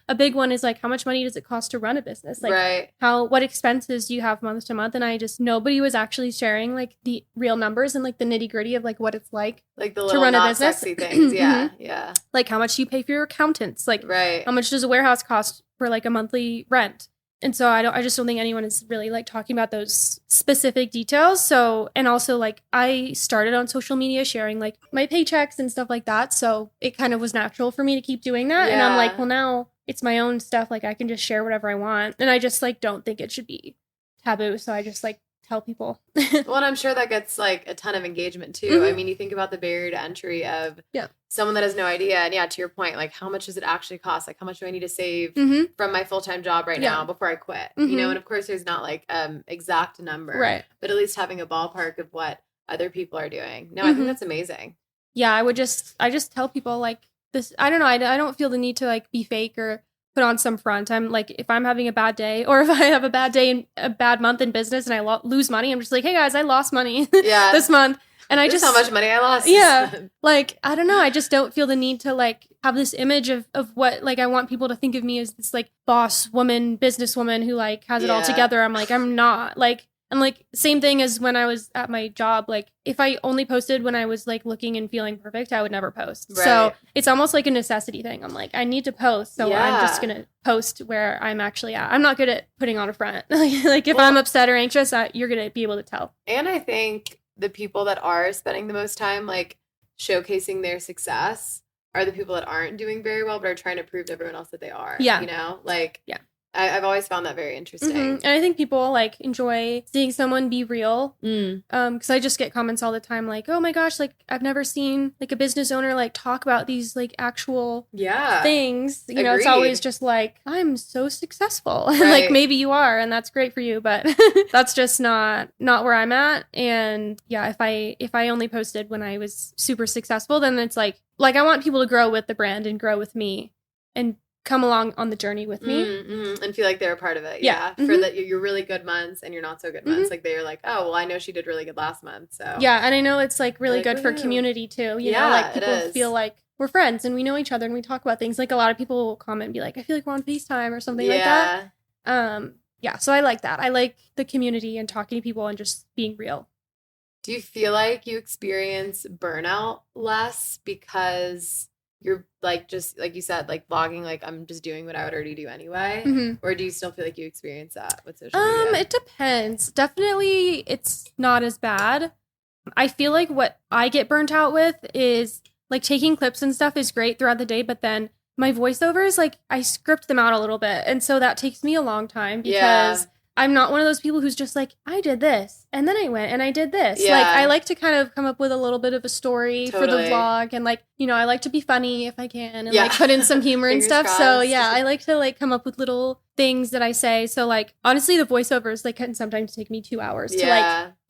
A big one is like, how much money does it cost to run a business? Like, what expenses do you have month to month? And nobody was actually sharing like the real numbers and like the nitty gritty of like what it's like the little to run a business. Sexy things. Yeah. Like, how much do you pay for your accountants? Like, how much does a warehouse cost for like a monthly rent? And so I just don't think anyone is really like talking about those specific details. So, and also like I started on social media sharing like my paychecks and stuff like that. So it kind of was natural for me to keep doing that. And I'm like, well, now it's my own stuff. Like I can just share whatever I want. And I just like don't think it should be taboo. So I just like tell people. Well, and I'm sure that gets like a ton of engagement too. I mean, you think about the barrier to entry of someone that has no idea. And to your point, like how much does it actually cost? Like how much do I need to save from my full-time job right now before I quit? You know, and of course there's not like exact number, but at least having a ballpark of what other people are doing. No, I think that's amazing. Yeah, I just tell people like this. I don't know. I don't feel the need to like be fake or put on some front. I'm like, if I'm having a bad day or if I have a bad day and a bad month in business and I lose money, I'm just like, hey guys, I lost money this month. And I just how much money I lost. Like, I don't know. I just don't feel the need to like have this image of what, like, I want people to think of me as this like boss woman, businesswoman who like has it all together. I'm like, I'm not like, and like same thing as when I was at my job. Like if I only posted when I was like looking and feeling perfect, I would never post. So it's almost like a necessity thing. I'm like, I need to post. So I'm just going to post where I'm actually at. I'm not good at putting on a front. Like if I'm upset or anxious, you're going to be able to tell. And I think the people that are spending the most time like showcasing their success are the people that aren't doing very well, but are trying to prove to everyone else that they are. You know, like, I've always found that very interesting. And I think people like enjoy seeing someone be real. Because I just get comments all the time like, oh my gosh, like I've never seen like a business owner like talk about these like actual things. You know, it's always just like, I'm so successful. Like maybe you are and that's great for you, but that's just not where I'm at. And if I only posted when I was super successful, then it's like I want people to grow with the brand and grow with me and come along on the journey with me. And feel like they're a part of it. Yeah. For your really good months and your not so good months. Like they're like, oh, well, I know she did really good last month. So yeah. And I know it's like really good for community too. You know, like people feel like we're friends and we know each other and we talk about things. Like a lot of people will comment and be like, I feel like we're on FaceTime or something like that. Yeah. So I like that. I like the community and talking to people and just being real. Do you feel like you experience burnout less because you're like, just like you said, like vlogging, like I'm just doing what I would already do anyway? Or do you still feel like you experience that with social media? It depends. Definitely it's not as bad. I feel like what I get burnt out with is like taking clips and stuff is great throughout the day, but then my voiceovers, like I script them out a little bit. And so that takes me a long time because I'm not one of those people who's just like, I did this and then I went and I did this. Yeah. Like I like to kind of come up with a little bit of a story for the vlog and like, you know, I like to be funny if I can and like put in some humor and stuff. Crossed. So yeah, I like to like come up with little things that I say. So like honestly, the voiceovers like can sometimes take me 2 hours to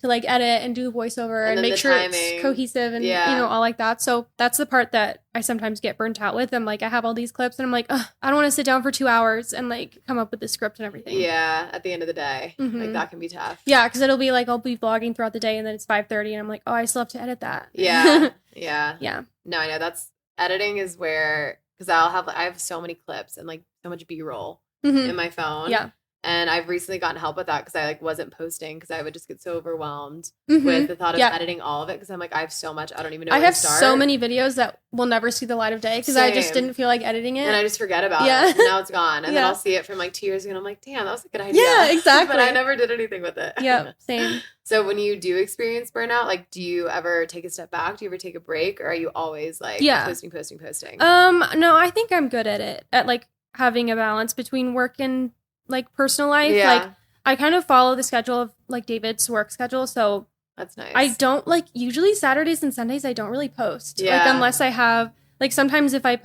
like edit and do the voiceover and make sure it's cohesive and you know, all like that. So that's the part that I sometimes get burnt out with. I'm like, I have all these clips and I'm like, I don't want to sit down for 2 hours and like come up with the script and everything. Yeah, at the end of the day, like that can be tough. Yeah, because it'll be like I'll be vlogging throughout the day and then it's 5:30 and I'm like, oh, I still have to edit that. Yeah. No, I know that's editing is where, because I have so many clips and like so much B-roll in my phone. Yeah. And I've recently gotten help with that because I like wasn't posting because I would just get so overwhelmed with the thought of editing all of it because I'm like, I have so much, I don't even know where to start. I have so many videos that will never see the light of day because I just didn't feel like editing it. And I just forget about it. And now it's gone. And then I'll see it from like 2 years ago and I'm like, damn, that was a good idea. Yeah, exactly. But I never did anything with it. Yeah, same. So when you do experience burnout, like do you ever take a step back? Do you ever take a break? Or are you always like posting? No, I think I'm good at it. At like having a balance between work and like personal life. Like I kind of follow the schedule of like David's work schedule. So that's nice. I don't like usually Saturdays and Sundays I don't really post. Like unless I have like sometimes if I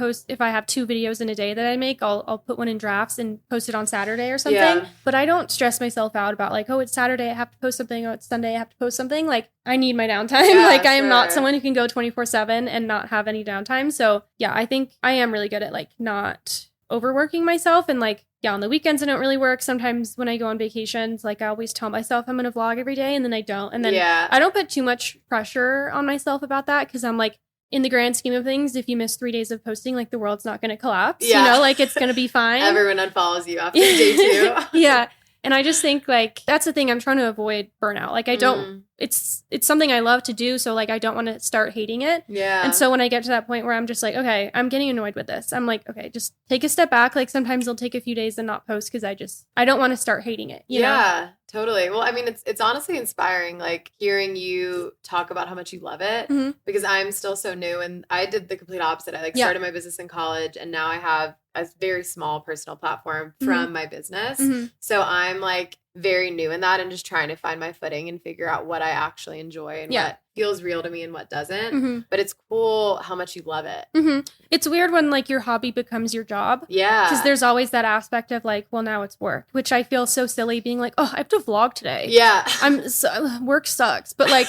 have 2 videos in a day that I make, I'll put one in drafts and post it on Saturday or something. But I don't stress myself out about like, oh, it's Saturday, I have to post something. Oh, it's Sunday, I have to post something. Like I need my downtime. Like I am not someone who can go 24/7 and not have any downtime. So yeah, I think I am really good at like not overworking myself and like on the weekends I don't really work. Sometimes when I go on vacations, like I always tell myself I'm going to vlog every day and then I don't. And then I don't put too much pressure on myself about that because I'm like, in the grand scheme of things, if you miss 3 days of posting, like the world's not going to collapse. You know, like it's going to be fine. Everyone unfollows you after day 2. And I just think like that's the thing I'm trying to avoid burnout. Like I don't it's something I love to do, so like I don't want to start hating it. Yeah. And so when I get to that point where I'm just like, okay, I'm getting annoyed with this. I'm like, okay, just take a step back. Like sometimes I'll take a few days and not post because I don't want to start hating it. You know? Totally. Well, I mean, it's honestly inspiring, like hearing you talk about how much you love it because I'm still so new and I did the complete opposite. I started my business in college and now I have a very small personal platform from my business. So I'm like very new in that and just trying to find my footing and figure out what I actually enjoy and what feels real to me and what doesn't. But it's cool how much you love it. It's weird when like your hobby becomes your job. Yeah. Because there's always that aspect of like, well, now it's work, which I feel so silly being like, oh, I have to vlog today. Yeah. Work sucks. But like,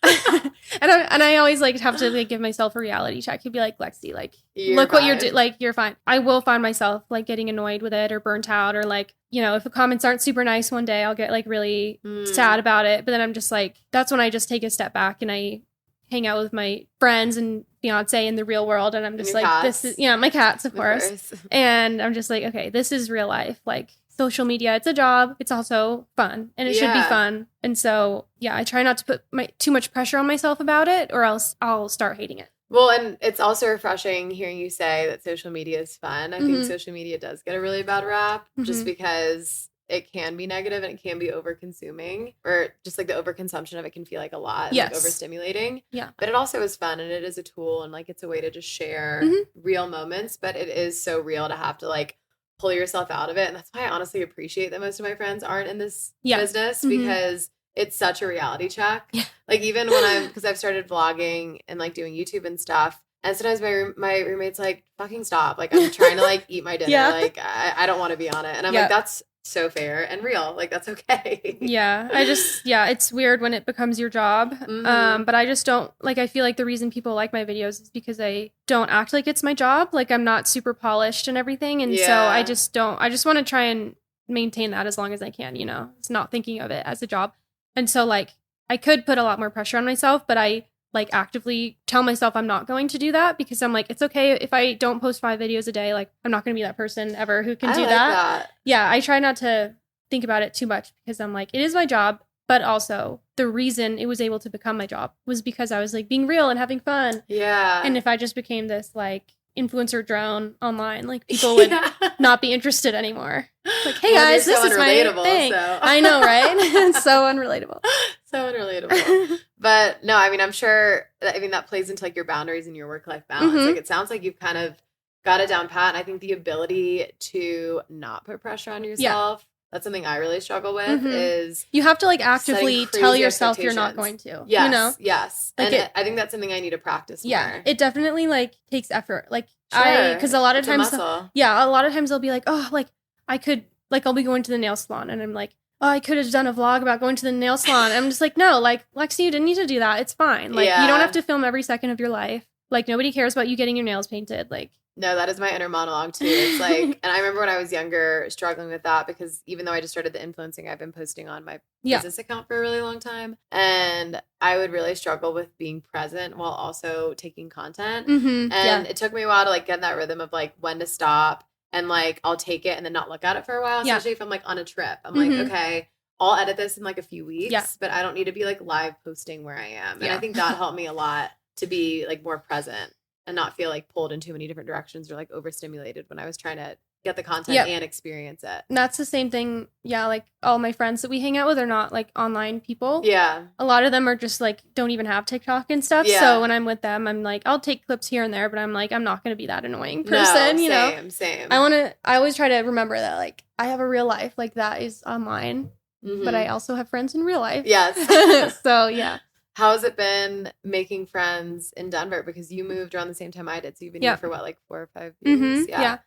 and I always like have to like give myself a reality check. He'd be like, Lexi, like look what you're doing. Like you're fine. I will find myself like getting annoyed with it or burnt out or like, you know, if the comments aren't super nice one day, I'll get like really sad about it. But then I'm just like, that's when I just take a step back and I hang out with my friends and fiance in the real world. And I'm just like, cats. This is, my cats, of course. And I'm just like, okay, this is real life. Like social media, it's a job. It's also fun and it should be fun. And so, I try not to put too much pressure on myself about it or else I'll start hating it. Well, and it's also refreshing hearing you say that social media is fun. I think social media does get a really bad rap just because it can be negative and it can be over-consuming or just like the overconsumption of it can feel like a lot, like overstimulating. Yeah. But it also is fun and it is a tool and like it's a way to just share real moments, but it is so real to have to like pull yourself out of it. And that's why I honestly appreciate that most of my friends aren't in this business because it's such a reality check. Yeah. Like even when because I've started vlogging and like doing YouTube and stuff. And sometimes my roommate's like, fucking stop. Like I'm trying to like eat my dinner. Like I don't want to be on it. And I'm like, that's so fair and real. Like, that's okay. Yeah. It's weird when it becomes your job. But I just don't, like, I feel like the reason people like my videos is because I don't act like it's my job. Like, I'm not super polished and everything. And so I just want to try and maintain that as long as I can, you know, it's not thinking of it as a job. And so, like, I could put a lot more pressure on myself, but I like actively tell myself I'm not going to do that because I'm like, it's okay if I don't post 5 videos a day. Like, I'm not going to be that person ever who can do that. Yeah, I try not to think about it too much because I'm like, it is my job, but also the reason it was able to become my job was because I was like being real and having fun. Yeah. And if I just became this like influencer drone online, like people would not be interested anymore. Like, hey guys, this is my thing. So. I know, right? It's so unrelatable. So unrelatable. But no, I mean, I'm sure, that plays into like your boundaries and your work-life balance. Like, it sounds like you've kind of got it down pat. And I think the ability to not put pressure on yourself, that's something I really struggle with is you have to like actively tell yourself you're not going to. Yes, you know? Yes. Like, and I think that's something I need to practice more. Yeah, it definitely like takes effort. Like, because a lot of times, a lot of times I'll be like, oh, like I could, like I'll be going to the nail salon and I'm like, oh, I could have done a vlog about going to the nail salon. I'm just like, no, like, Lexi, you didn't need to do that. It's fine. Like, you don't have to film every second of your life. Like, nobody cares about you getting your nails painted. Like, no, that is my inner monologue too. It's like, and I remember when I was younger struggling with that because even though I just started the influencing, I've been posting on my business account for a really long time. And I would really struggle with being present while also taking content. And it took me a while to like get in that rhythm of like when to stop. And, like, I'll take it and then not look at it for a while, especially if I'm, like, on a trip. I'm like, okay, I'll edit this in, like, a few weeks, but I don't need to be, like, live posting where I am. And I think that helped me a lot to be, like, more present and not feel, like, pulled in too many different directions or, like, overstimulated when I was trying to get the content and experience it. And that's the same thing. Yeah, like, all my friends that we hang out with are not, like, online people. Yeah. A lot of them are just, like, don't even have TikTok and stuff. Yeah. So when I'm with them, I'm like, I'll take clips here and there, but I'm like, I'm not going to be that annoying person, you know? Same. I always try to remember that, like, I have a real life. Like, that is online. But I also have friends in real life. Yes. So, yeah. How has it been making friends in Denver? Because you moved around the same time I did. So you've been here for what, like 4 or 5 years? Yeah.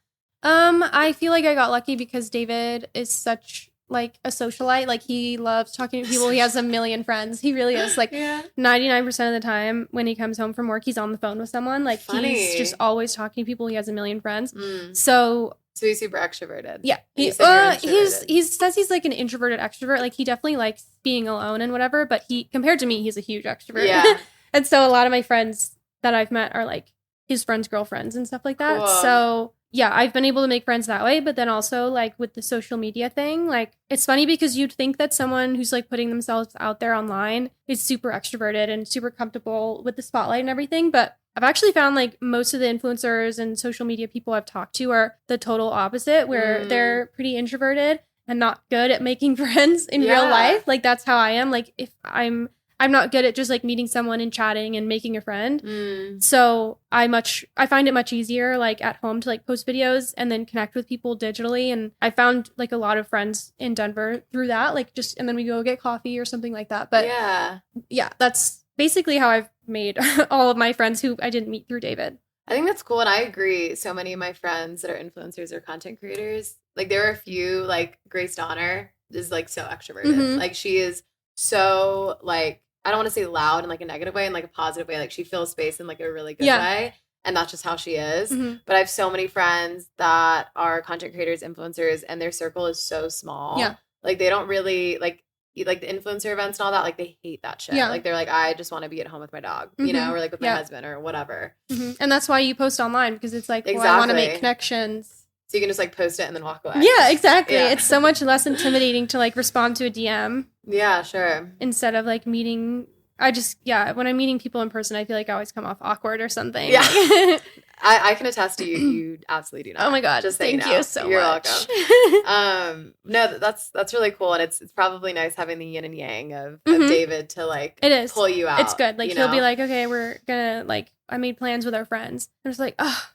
I feel like I got lucky because David is such like a socialite. Like, he loves talking to people. He has a million friends. He really is. Like, 99% of the time when he comes home from work, he's on the phone with someone. Like, he's just always talking to people. He has a million friends. So he's super extroverted. Yeah. He says he's like an introverted extrovert. Like, he definitely likes being alone and whatever, but compared to me, he's a huge extrovert. Yeah. And so a lot of my friends that I've met are like his friends' girlfriends and stuff like that. Cool. So yeah, I've been able to make friends that way, but then also like with the social media thing, like it's funny because you'd think that someone who's like putting themselves out there online is super extroverted and super comfortable with the spotlight and everything. But I've actually found like most of the influencers and social media people I've talked to are the total opposite, where they're pretty introverted and not good at making friends in real life. Like, that's how I am. Like, if I'm not good at just like meeting someone and chatting and making a friend. So I find it much easier like at home to like post videos and then connect with people digitally. And I found like a lot of friends in Denver through that, like just, and then we go get coffee or something like that. But yeah, that's basically how I've made all of my friends who I didn't meet through David. I think that's cool. And I agree. So many of my friends that are influencers or content creators, like there are a few, like Grace Donner is like so extroverted. Like, she is so like, I don't want to say loud in like a negative way, in like a positive way. Like, she fills space in like a really good way. And that's just how she is. But I have so many friends that are content creators, influencers, and their circle is so small. Yeah. Like, they don't really like the influencer events and all that. Like, they hate that shit. Yeah. Like, they're like, I just want to be at home with my dog, you know, or like with my husband or whatever. And that's why you post online, because it's like, well, I want to make connections. So you can just like post it and then walk away. Yeah, exactly. Yeah. It's so much less intimidating to like respond to a DM. Yeah, sure. Instead of like meeting, when I'm meeting people in person, I feel like I always come off awkward or something. Yeah. I can attest to you. You absolutely do not. Oh my God. Just thank you so You're much. Welcome. No, that's really cool. And it's probably nice having the yin and yang of David to like pull you out. It's good. Like, he'll be like, okay, we're gonna like, I made plans with our friends. I'm just like, oh.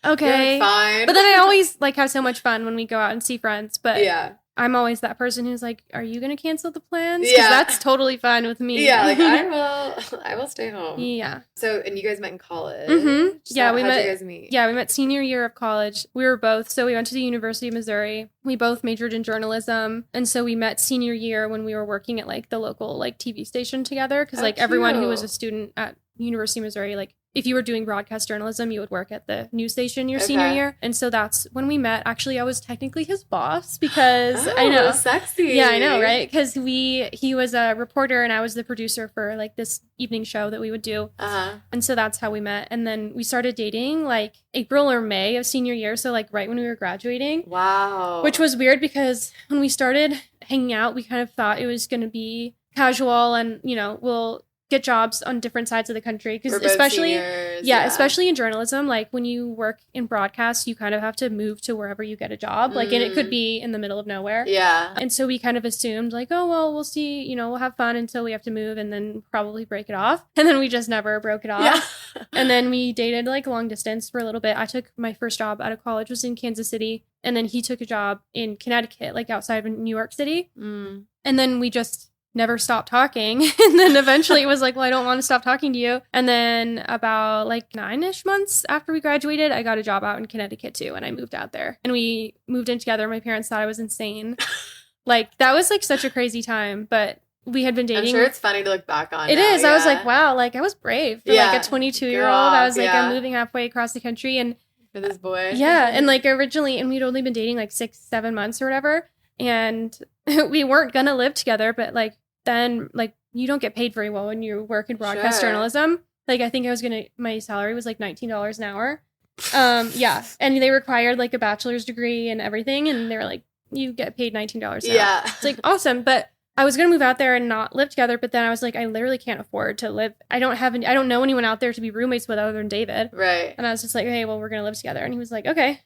Okay. Fine. But then I always like have so much fun when we go out and see friends. But I'm always that person who's like, are you going to cancel the plans? Because that's totally fine with me. Yeah, like I will stay home. Yeah. So, and you guys met in college? Mm-hmm. So yeah, how'd you guys meet? Yeah, we met senior year of college. We went to the University of Missouri. We both majored in journalism. And so we met senior year when we were working at like the local like TV station together. Because like everyone who was a student at University of Missouri, like if you were doing broadcast journalism, you would work at the news station your senior year. And so that's when we met. Actually, I was technically his boss because I know. Sexy. Yeah, I know, right? Because he was a reporter and I was the producer for like this evening show that we would do. And so that's how we met. And then we started dating like April or May of senior year. So like right when we were graduating. Wow. Which was weird because when we started hanging out, we kind of thought it was going to be casual and, you know, we'll get jobs on different sides of the country because especially especially in journalism, like when you work in broadcast you kind of have to move to wherever you get a job, like and it could be in the middle of nowhere. And so we kind of assumed like, oh well, we'll see, you know, we'll have fun until we have to move and then probably break it off, and then we just never broke it off. And then we dated like long distance for a little bit. I took my first job out of college was in Kansas City, and then he took a job in Connecticut, like outside of New York City. And then we just never stopped talking. And then eventually it was like, well, I don't want to stop talking to you. And then about like 9-ish months after we graduated, I got a job out in Connecticut too. And I moved out there and we moved in together. My parents thought I was insane. Like that was like such a crazy time, but we had been dating. I'm sure it's funny to look back on. It is. I was like, wow, like I was brave for like a 22-year-old. I was like, I'm moving halfway across the country and for this boy. Yeah. And like originally, and we'd only been dating like 6-7 months or whatever. And we weren't going to live together, but like then like you don't get paid very well when you work in broadcast journalism. Like I think my salary was like $19 an hour. Yeah. And they required like a bachelor's degree and everything. And they were like, you get paid $19 an hour. It's like awesome. But I was going to move out there and not live together. But then I was like, I literally can't afford to live. I don't know anyone out there to be roommates with other than David. Right. And I was just like, hey, well, we're going to live together. And he was like, okay.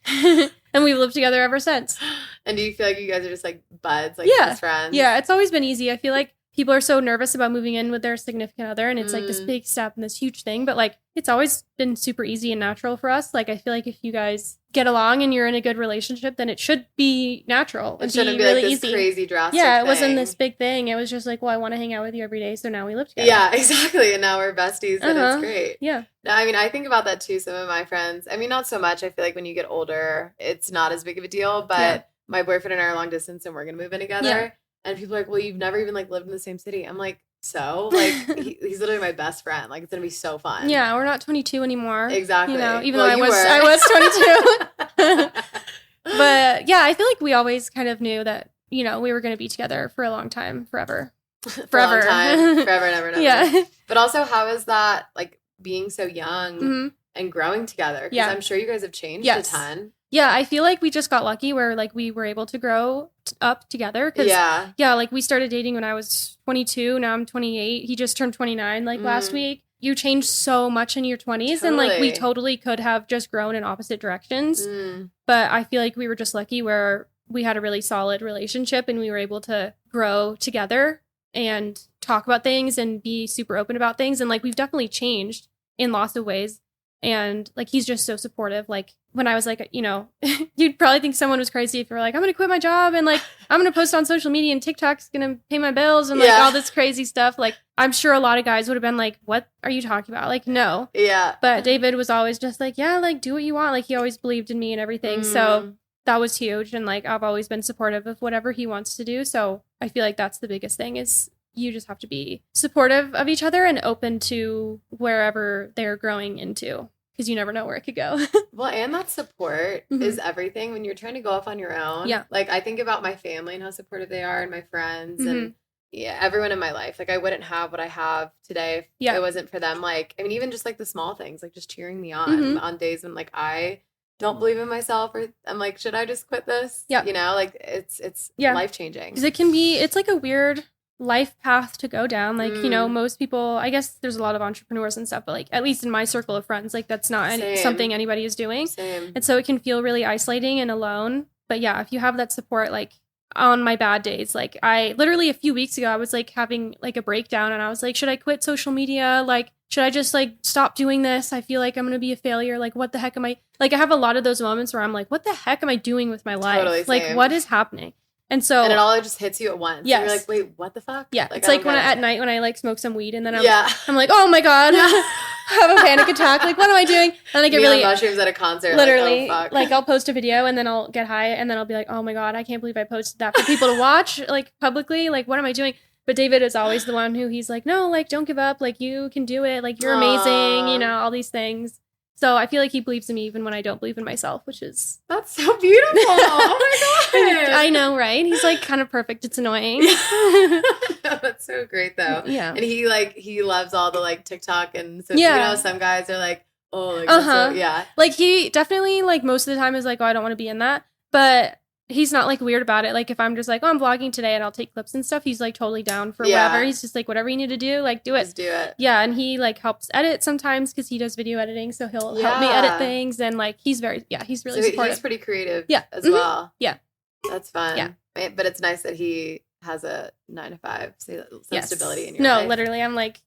And we've lived together ever since. And do you feel like you guys are just like buds, like best friends? Yeah, it's always been easy. I feel like people are so nervous about moving in with their significant other, and it's like this big step and this huge thing, but like it's always been super easy and natural for us. Like I feel like if you guys get along and you're in a good relationship, then it should be natural. It shouldn't be really like this easy. Crazy drastic thing. It wasn't this big thing. It was just like, well, I want to hang out with you every day, so now we live together. Yeah, exactly. And now we're besties, and it's great. Yeah. No, I mean, I think about that too. Some of my friends, I mean, not so much. I feel like when you get older, it's not as big of a deal, but my boyfriend and I are long distance and we're going to move in together. Yeah. And people are like, well, you've never even like lived in the same city. I'm like, so like he's literally my best friend. Like it's gonna be so fun. Yeah, we're not 22 anymore. Exactly. You know, even though I was 22. But yeah, I feel like we always kind of knew that, you know, we were gonna be together for a long time, forever. Forever and ever. Yeah. But also, how is that like being so young and growing together? Because I'm sure you guys have changed a ton. Yeah, I feel like we just got lucky where like we were able to grow up together. Yeah, like we started dating when I was 22. Now I'm 28. He just turned 29 like last week. You change so much in your 20s and like we totally could have just grown in opposite directions. But I feel like we were just lucky where we had a really solid relationship and we were able to grow together and talk about things and be super open about things. And like we've definitely changed in lots of ways. And like he's just so supportive. Like when I was like, you know, you'd probably think someone was crazy if you're like, I'm going to quit my job and like I'm going to post on social media and TikTok's going to pay my bills and like all this crazy stuff. Like I'm sure a lot of guys would have been like, what are you talking about? Like, no. Yeah. But David was always just like, yeah, like do what you want. Like he always believed in me and everything. So that was huge. And like I've always been supportive of whatever he wants to do. So I feel like that's the biggest thing is you just have to be supportive of each other and open to wherever they're growing into. Because you never know where it could go. Well, and that support is everything when you're trying to go off on your own. Yeah. Like, I think about my family and how supportive they are and my friends and everyone in my life. Like, I wouldn't have what I have today if it wasn't for them. Like, I mean, even just like the small things, like just cheering me on days when like I don't believe in myself or I'm like, should I just quit this? Yeah. You know, like it's life-changing. Because it's like a weird life path to go down. Like, you know, most people, I guess there's a lot of entrepreneurs and stuff, but like, at least in my circle of friends, like that's not something anybody is doing. And so it can feel really isolating and alone. But yeah, if you have that support, like on my bad days, like I literally a few weeks ago, I was like having like a breakdown and I was like, should I quit social media? Like, should I just like stop doing this? I feel like I'm going to be a failure. Like, what the heck am I? Like, I have a lot of those moments where I'm like, what the heck am I doing with my life? Totally like, what is happening? And so and it all just hits you at once. Yes. And you're like, wait, what the fuck? Yeah. It's like at night when I like smoke some weed and then I'm like, oh my God, I have a panic attack. Like, what am I doing? And I get really mushrooms at a concert. Literally, like, oh, fuck. Like I'll post a video and then I'll get high and then I'll be like, oh my God, I can't believe I posted that for people to watch like publicly. Like, what am I doing? But David is always the one who he's like, no, like, don't give up. Like, you can do it. Like, you're amazing. You know, all these things. So I feel like he believes in me even when I don't believe in myself, which is... That's so beautiful. Oh my God. I know, right? He's like kind of perfect. It's annoying. That's so great though. Yeah. And he loves all the like TikTok and so, you know, some guys are like, oh, like, so, Like he definitely like most of the time is like, oh, I don't want to be in that. But he's not like weird about it. Like if I'm just like, oh, I'm vlogging today and I'll take clips and stuff, he's like totally down for whatever. He's just like, whatever you need to do, like do it. Just do it. Yeah. And he like helps edit sometimes because he does video editing. So he'll help me edit things. And like, he's really supportive. He's pretty creative as Mm-hmm. well. Yeah. That's fun. Yeah. But it's nice that he has a 9-to-5, some stability in your life. life. Literally. I'm like,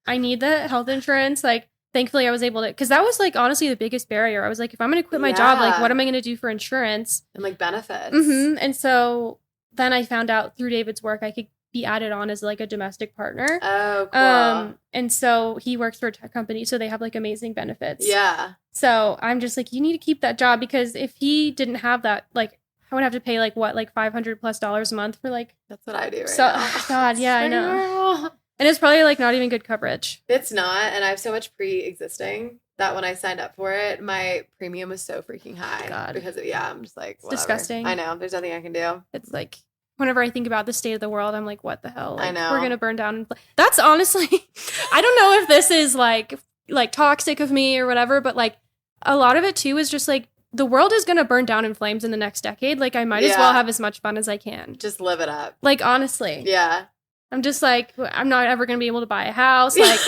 I need the health insurance. Like, thankfully, I was able to, because that was like honestly the biggest barrier. I was like, if I'm going to quit my job, like, what am I going to do for insurance and like benefits? Mm-hmm. And so then I found out through David's work, I could be added on as like a domestic partner. Oh, cool. And so he works for a tech company, so they have like amazing benefits. Yeah. So I'm just like, you need to keep that job because if he didn't have that, like, I would have to pay like what, like $500+ a month for like. That's what I do right now. God, yeah, I know. And it's probably like not even good coverage. It's not. And I have so much pre-existing that when I signed up for it, my premium was so freaking high. God. Because I'm just like, whatever. Disgusting. I know. There's nothing I can do. It's like, whenever I think about the state of the world, I'm like, what the hell? Like, I know. We're going to burn down. That's honestly, I don't know if this is like toxic of me or whatever, but like a lot of it too is just like, the world is going to burn down in flames in the next decade. Like I might as well have as much fun as I can. Just live it up. Like, honestly. Yeah. I'm just like, I'm not ever going to be able to buy a house. Like,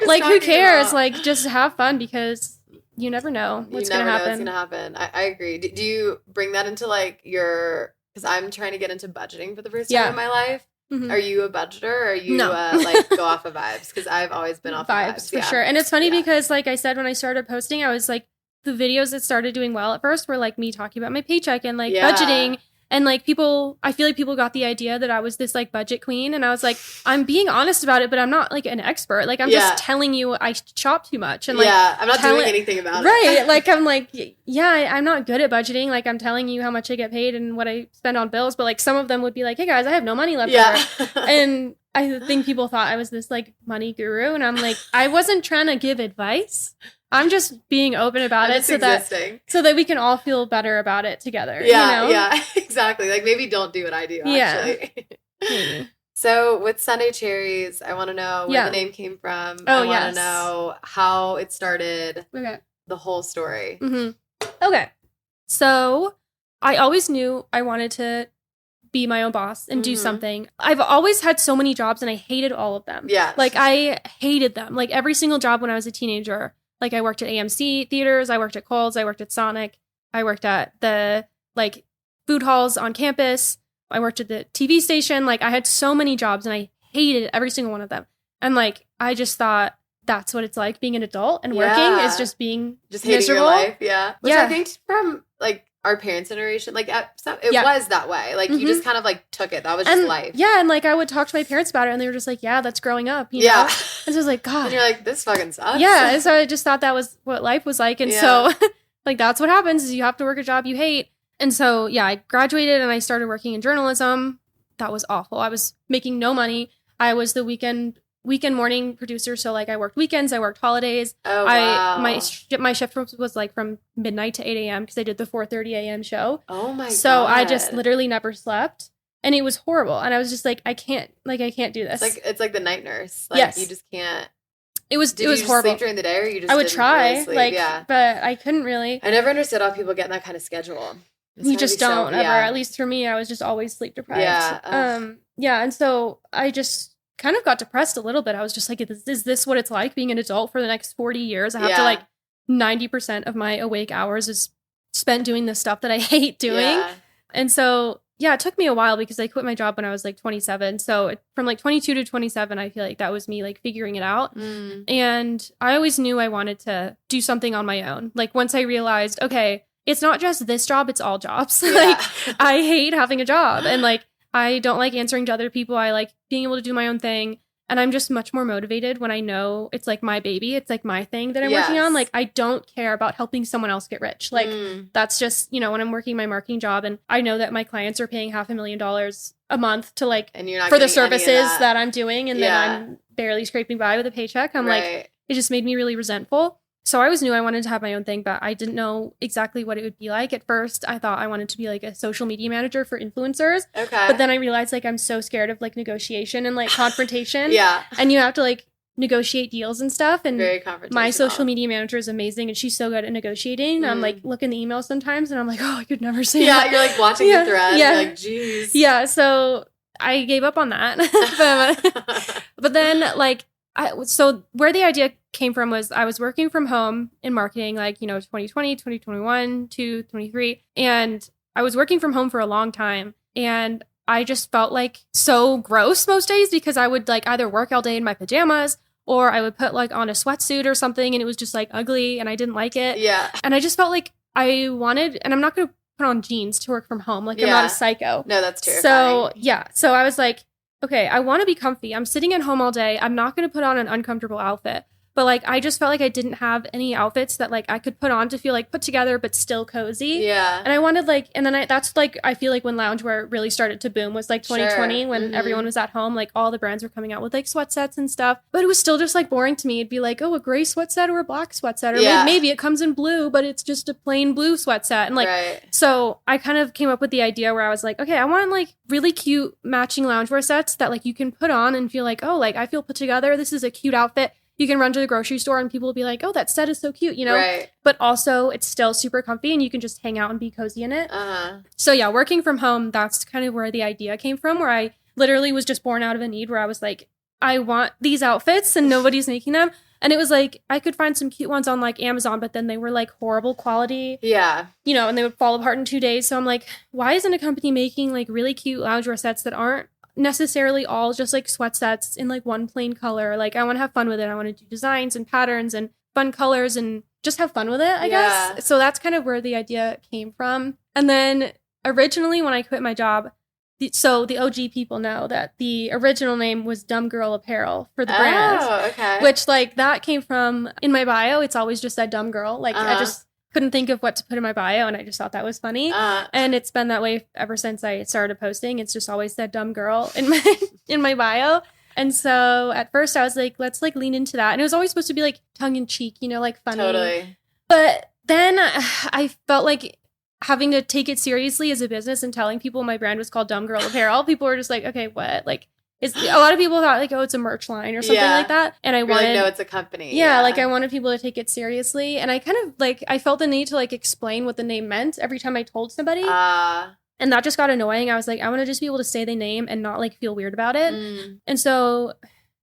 like who cares? About. Like, just have fun because you never know what's going to happen. What's going to happen. I agree. Do you bring that into like because I'm trying to get into budgeting for the first time in my life. Mm-hmm. Are you a budgeter or are you like go off of vibes? Because I've always been off of vibes. For sure. And it's funny because like I said, when I started posting, I was like, the videos that started doing well at first were like me talking about my paycheck and like budgeting. And like I feel like people got the idea that I was this like budget queen. And I was like, I'm being honest about it, but I'm not like an expert. Like I'm just telling you I shop too much. And like, I'm not doing anything about it. Right. Like I'm like, I'm not good at budgeting. Like I'm telling you how much I get paid and what I spend on bills. But like some of them would be like, hey guys, I have no money left over. And I think people thought I was this like money guru. And I'm like, I wasn't trying to give advice. I'm just being open about it so that we can all feel better about it together. Yeah, you know? Yeah, exactly. Like maybe don't do what I do, actually. Yeah. So with Sunday Cherries, I want to know where the name came from. I want to know how it started. Okay. The whole story. Mm-hmm. Okay. So I always knew I wanted to be my own boss and do something. I've always had so many jobs and I hated all of them. Yeah. Like I hated them. Like every single job when I was a teenager. Like I worked at AMC theaters, I worked at Kohl's, I worked at Sonic, I worked at the like food halls on campus, I worked at the TV station. Like I had so many jobs and I hated every single one of them. And like I just thought that's what it's like being an adult and working is just being hating miserable. Your life. Yeah. Which I think from like our parents' generation, like it was that way. Like you just kind of like took it. That was just life. Yeah, and like I would talk to my parents about it and they were just like, yeah, that's growing up. You know? And so I was like, God. And you're like, this fucking sucks. Yeah, and so I just thought that was what life was like. And so like that's what happens is you have to work a job you hate. And so I graduated and I started working in journalism. That was awful. I was making no money. I was the weekend morning producer, so like I worked weekends, I worked holidays. Oh, wow. My shift was like from midnight to 8 a.m. because I did the 4:30 a.m. show. Oh my god! So I just literally never slept, and it was horrible. And I was just like, I can't do this. It's like the night nurse. Like, yes, you just can't. It was horrible. Sleep during the day, or you just? I would try, really but I couldn't really. I never understood how people get in that kind of schedule. You just don't ever. At least for me, I was just always sleep deprived. Yeah. And so I just kind of got depressed a little bit. I was just like, is this what it's like being an adult for the next 40 years? I have to like 90% of my awake hours is spent doing the stuff that I hate doing. Yeah. And so, it took me a while because I quit my job when I was like 27. So from like 22 to 27, I feel like that was me like figuring it out. And I always knew I wanted to do something on my own. Like once I realized, okay, it's not just this job, it's all jobs. Like, I hate having a job, and like, I don't like answering to other people. I like being able to do my own thing. And I'm just much more motivated when I know it's like my baby. It's like my thing that I'm working on. Like, I don't care about helping someone else get rich. Like, that's just, you know, when I'm working my marketing job and I know that my clients are paying $500,000 a month to like, and you're not for the services that I'm doing. And then I'm barely scraping by with a paycheck. I'm like, it just made me really resentful. So I always knew I wanted to have my own thing, but I didn't know exactly what it would be like. At first, I thought I wanted to be like a social media manager for influencers. Okay. But then I realized like I'm so scared of like negotiation and like confrontation. And you have to like negotiate deals and stuff. And very confrontational. My social media manager is amazing and she's so good at negotiating. I'm like looking the emails sometimes and I'm like, oh, I could never say that. You're like watching the thread. You're like, geez. Yeah. So I gave up on that. But then like, so where the idea came from was I was working from home in marketing, like, you know, 2020, 2021 to 23. And I was working from home for a long time. And I just felt like so gross most days because I would like either work all day in my pajamas or I would put like on a sweatsuit or something and it was just like ugly and I didn't like it. Yeah. And I just felt like I wanted, and I'm not going to put on jeans to work from home. Like, I'm not a psycho. No, that's terrifying. So, yeah. So I was like, okay, I want to be comfy. I'm sitting at home all day. I'm not going to put on an uncomfortable outfit. But like, I just felt like I didn't have any outfits that like I could put on to feel like put together, but still cozy. Yeah. And I wanted like, and then that's like, I feel like when loungewear really started to boom was like 2020 when everyone was at home, like all the brands were coming out with like sweat sets and stuff. But it was still just like boring to me. It'd be like, oh, a gray sweat set or a black sweat set. Or maybe it comes in blue, but it's just a plain blue sweat set. And like, so I kind of came up with the idea where I was like, okay, I want like really cute matching loungewear sets that like you can put on and feel like, oh, like I feel put together. This is a cute outfit. You can run to the grocery store and people will be like, oh, that set is so cute, you know? Right. But also it's still super comfy and you can just hang out and be cozy in it. So yeah, working from home, that's kind of where the idea came from, where I literally was just born out of a need where I was like, I want these outfits and nobody's making them. And it was like, I could find some cute ones on like Amazon, but then they were like horrible quality. Yeah. You know, and they would fall apart in 2 days. So I'm like, why isn't a company making like really cute loungewear sets that aren't necessarily all just like sweat sets in like one plain color? Like, I want to have fun with it. I want to do designs and patterns and fun colors and just have fun with it, I guess. So that's kind of where the idea came from. And then originally when I quit my job, so the OG people know that the original name was Dumb Girl Apparel for the brand. Oh, okay. Which like that came from, in my bio, it's always just said Dumb Girl. Like I just couldn't think of what to put in my bio and I just thought that was funny. And it's been that way ever since I started posting. It's just always said Dumb Girl in my bio. And so at first I was like, let's like lean into that. And it was always supposed to be like tongue in cheek, you know, like funny. Totally. But then I felt like having to take it seriously as a business and telling people my brand was called Dumb Girl Apparel, people were just like, okay, what? Like, a lot of people thought like, oh, it's a merch line or something like that. And I wanted, no, it's a company. Yeah, like I wanted people to take it seriously. And I kind of like, I felt the need to like explain what the name meant every time I told somebody. And that just got annoying. I was like, I want to just be able to say the name and not like feel weird about it. And so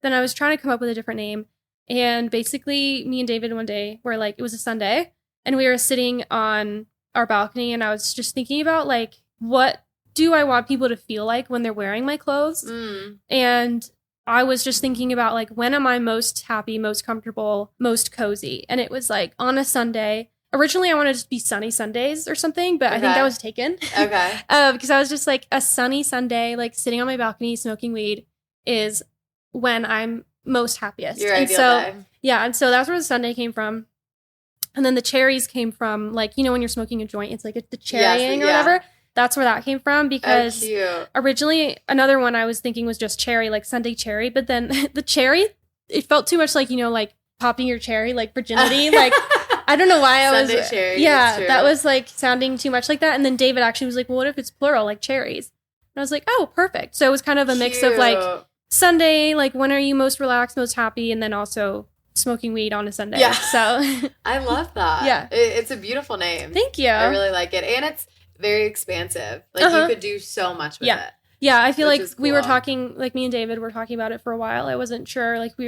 then I was trying to come up with a different name. And basically me and David one day were like, it was a Sunday and we were sitting on our balcony and I was just thinking about like, what do I want people to feel like when they're wearing my clothes? And I was just thinking about like, when am I most happy, most comfortable, most cozy? And it was like on a Sunday. Originally, I wanted it to be sunny Sundays or something, but I think that was taken. Okay. Because I was just like, a sunny Sunday, like sitting on my balcony smoking weed is when I'm most happiest. Your ideal day. Yeah, and so that's where the Sunday came from. And then the cherries came from, like, you know, when you're smoking a joint, it's like the cherrying or whatever. That's where that came from because originally another one I was thinking was just cherry, like Sunday cherry. But then the cherry, it felt too much like, you know, like popping your cherry, like virginity. Like, I don't know why I was. Sunday cherry. Yeah, that was like sounding too much like that. And then David actually was like, well, what if it's plural, like cherries? And I was like, oh, perfect. So it was kind of a mix of like Sunday, like when are you most relaxed, most happy? And then also smoking weed on a Sunday. Yeah. So I love that. Yeah. It's a beautiful name. Thank you. I really like it. And it's very expansive. Like you could do so much with it. Yeah, I feel like we were talking, like me and David were talking about it for a while. I wasn't sure. Like we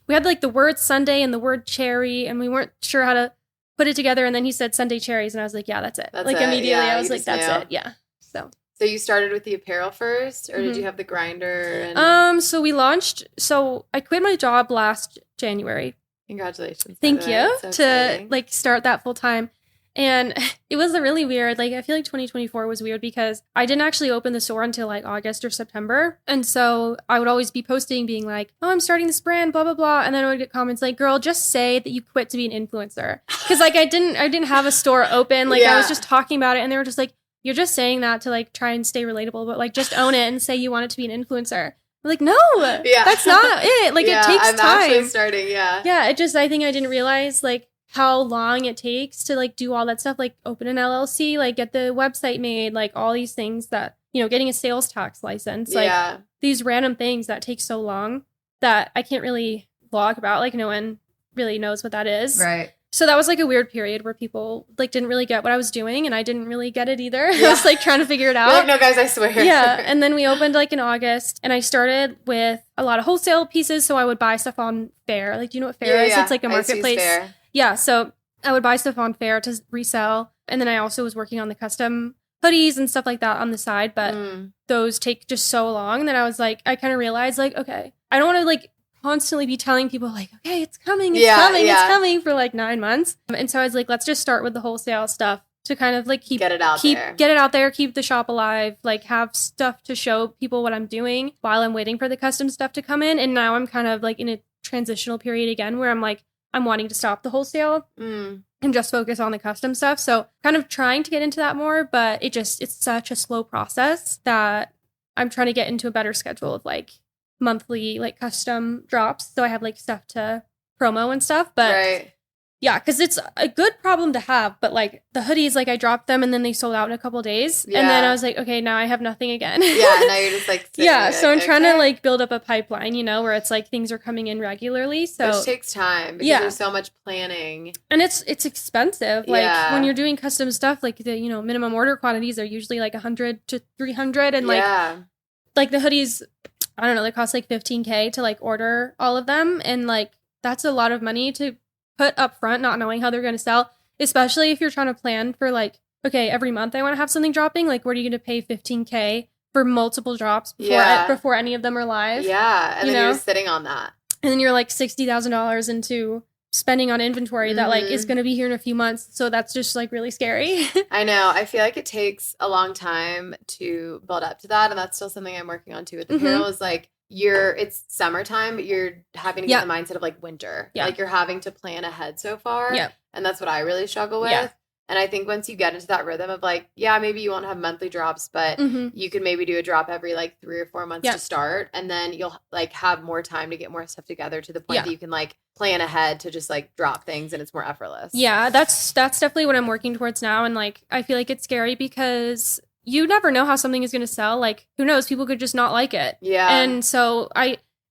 had like the word Sunday and the word cherry and we weren't sure how to put it together. And then he said Sunday cherries and I was like, yeah, that's it. Like immediately I was like, that's it. Yeah. So you started with the apparel first or did you have the grinder? So we launched, so I quit my job last January. Congratulations. Thank you. So to like start that full time. And it was really weird. Like, I feel like 2024 was weird because I didn't actually open the store until like August or September. And so I would always be posting being like, oh, I'm starting this brand, blah, blah, blah. And then I would get comments like, girl, just say that you quit to be an influencer. Because like I didn't have a store open. Like I was just talking about it and they were just like, you're just saying that to like try and stay relatable, but like just own it and say you want it to be an influencer. I'm like, no, that's not it. Like it takes time. I'm actually starting, Yeah, I think I didn't realize like how long it takes to like do all that stuff, like open an LLC, like get the website made, like all these things that, you know, getting a sales tax license, like these random things that take so long that I can't really blog about. Like no one really knows what that is. Right. So that was like a weird period where people like didn't really get what I was doing and I didn't really get it either. I was like trying to figure it out. You're like, no guys, I swear. Yeah. And then we opened like in August and I started with a lot of wholesale pieces. So I would buy stuff on Fair. Like, do you know what Fair is? It's like a marketplace. Yeah, so I would buy stuff on Fair to resell. And then I also was working on the custom hoodies and stuff like that on the side. But those take just so long that I was like, I kind of realized like, okay, I don't want to like constantly be telling people like, okay, it's coming, it's coming for like 9 months. And so I was like, let's just start with the wholesale stuff to kind of like get it out there, keep the shop alive, like have stuff to show people what I'm doing while I'm waiting for the custom stuff to come in. And now I'm kind of like in a transitional period again where I'm like, I'm wanting to stop the wholesale and just focus on the custom stuff. So kind of trying to get into that more, but it's such a slow process that I'm trying to get into a better schedule of like monthly like custom drops. So I have like stuff to promo and stuff, but yeah, because it's a good problem to have. But like the hoodies, like I dropped them and then they sold out in a couple days. And then I was like, okay, now I have nothing again. Now you're just like, so I'm trying to like build up a pipeline, you know, where it's like things are coming in regularly. So which takes time because there's so much planning. And it's expensive. Like when you're doing custom stuff, like the, you know, minimum order quantities are usually like 100 to 300 and like the hoodies, I don't know, they cost like $15,000 to like order all of them. And like, that's a lot of money to put up front, not knowing how they're going to sell, especially if you're trying to plan for like, okay, every month I want to have something dropping. Like, what are you going to pay $15,000 for multiple drops before any of them are live? Yeah. And then you're sitting on that. And then you're like $60,000 into spending on inventory that like is going to be here in a few months. So that's just like really scary. I know. I feel like it takes a long time to build up to that. And that's still something I'm working on too with apparel is like, it's summertime, but you're having to get the mindset of like winter. Like you're having to plan ahead so far. And that's what I really struggle with. And I think once you get into that rhythm of like, maybe you won't have monthly drops, but you could maybe do a drop every like 3 or 4 months to start. And then you'll like have more time to get more stuff together to the point that you can like plan ahead to just like drop things and it's more effortless. Yeah, that's definitely what I'm working towards now. And like, I feel like it's scary because you never know how something is going to sell. Like, who knows? People could just not like it. Yeah. And so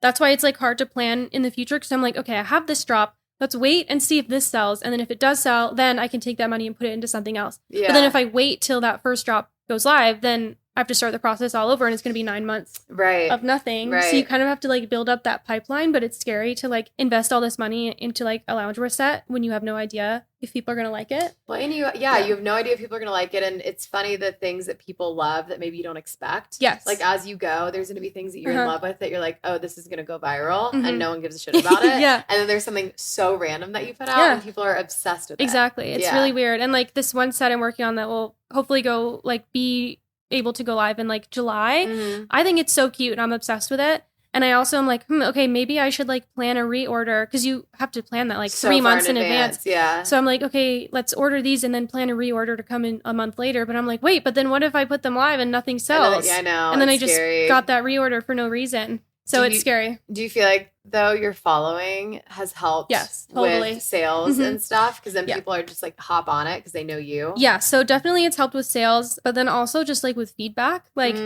that's why it's like hard to plan in the future because I'm like, okay, I have this drop. Let's wait and see if this sells. And then if it does sell, then I can take that money and put it into something else. Yeah. But then if I wait till that first drop goes live, then I have to start the process all over and it's going to be 9 months of nothing. So you kind of have to like build up that pipeline, but it's scary to like invest all this money into like a loungewear set when you have no idea if people are going to like it. Well, and you have no idea if people are going to like it. And it's funny the things that people love that maybe you don't expect. Yes. Like as you go, there's going to be things that you're in love with that you're like, oh, this is going to go viral and no one gives a shit about it. And then there's something so random that you put out and people are obsessed with it. Exactly. It's really weird. And like this one set I'm working on that will hopefully go like be able to go live in like July. I think it's so cute and I'm obsessed with it. And I also am like, okay, maybe I should like plan a reorder because you have to plan that like so 3 months in advance. Yeah. So I'm like, okay, let's order these and then plan a reorder to come in a month later. But I'm like, wait, but then what if I put them live and nothing sells? I know. And then I just got that reorder for no reason. So it's scary. Do you feel like though your following has helped with sales and stuff? Because then people are just like hop on it because they know you. Yeah. So definitely it's helped with sales, but then also just like with feedback. Like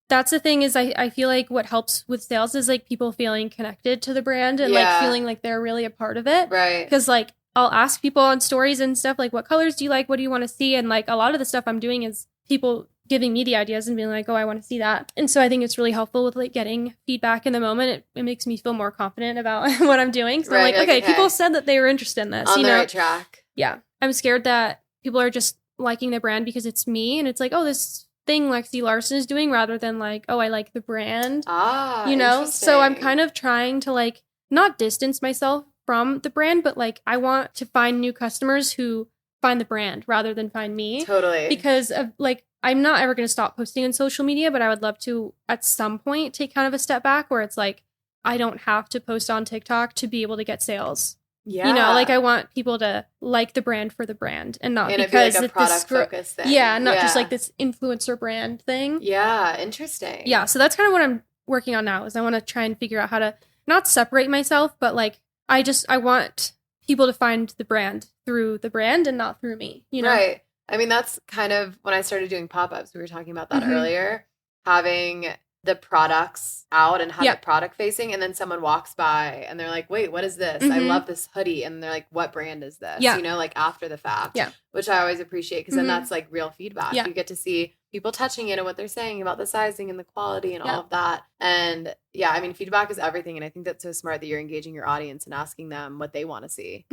that's the thing is I feel like what helps with sales is like people feeling connected to the brand and like feeling like they're really a part of it. Right. Because like I'll ask people on stories and stuff like, what colors do you like? What do you want to see? And like a lot of the stuff I'm doing is people giving me the ideas and being like, oh, I want to see that. And so I think it's really helpful with like getting feedback in the moment. It makes me feel more confident about what I'm doing. So I'm like, okay, people said that they were interested in this. On the right track. Yeah. I'm scared that people are just liking the brand because it's me. And it's like, oh, this thing Lexi Larson is doing rather than like, oh, I like the brand. You know? So I'm kind of trying to like not distance myself from the brand, but like I want to find new customers who find the brand rather than find me. Totally. Because of like, I'm not ever going to stop posting on social media, but I would love to at some point take kind of a step back where it's like, I don't have to post on TikTok to be able to get sales. Yeah. You know, like I want people to like the brand for the brand and not because like a product focused thing. Yeah, not just like this influencer brand thing. Yeah, interesting. Yeah, so that's kind of what I'm working on now is I want to try and figure out how to not separate myself, but like I want people to find the brand through the brand and not through me, you know? Right. I mean, that's kind of when I started doing pop-ups, we were talking about that earlier, having the products out and have it product facing, and then someone walks by and they're like, wait, what is this? I love this hoodie. And they're like, what brand is this? You know, like after the fact, which I always appreciate because then that's like real feedback. You get to see people touching it and what they're saying about the sizing and the quality and all of that. And yeah, I mean, feedback is everything. And I think that's so smart that you're engaging your audience and asking them what they want to see.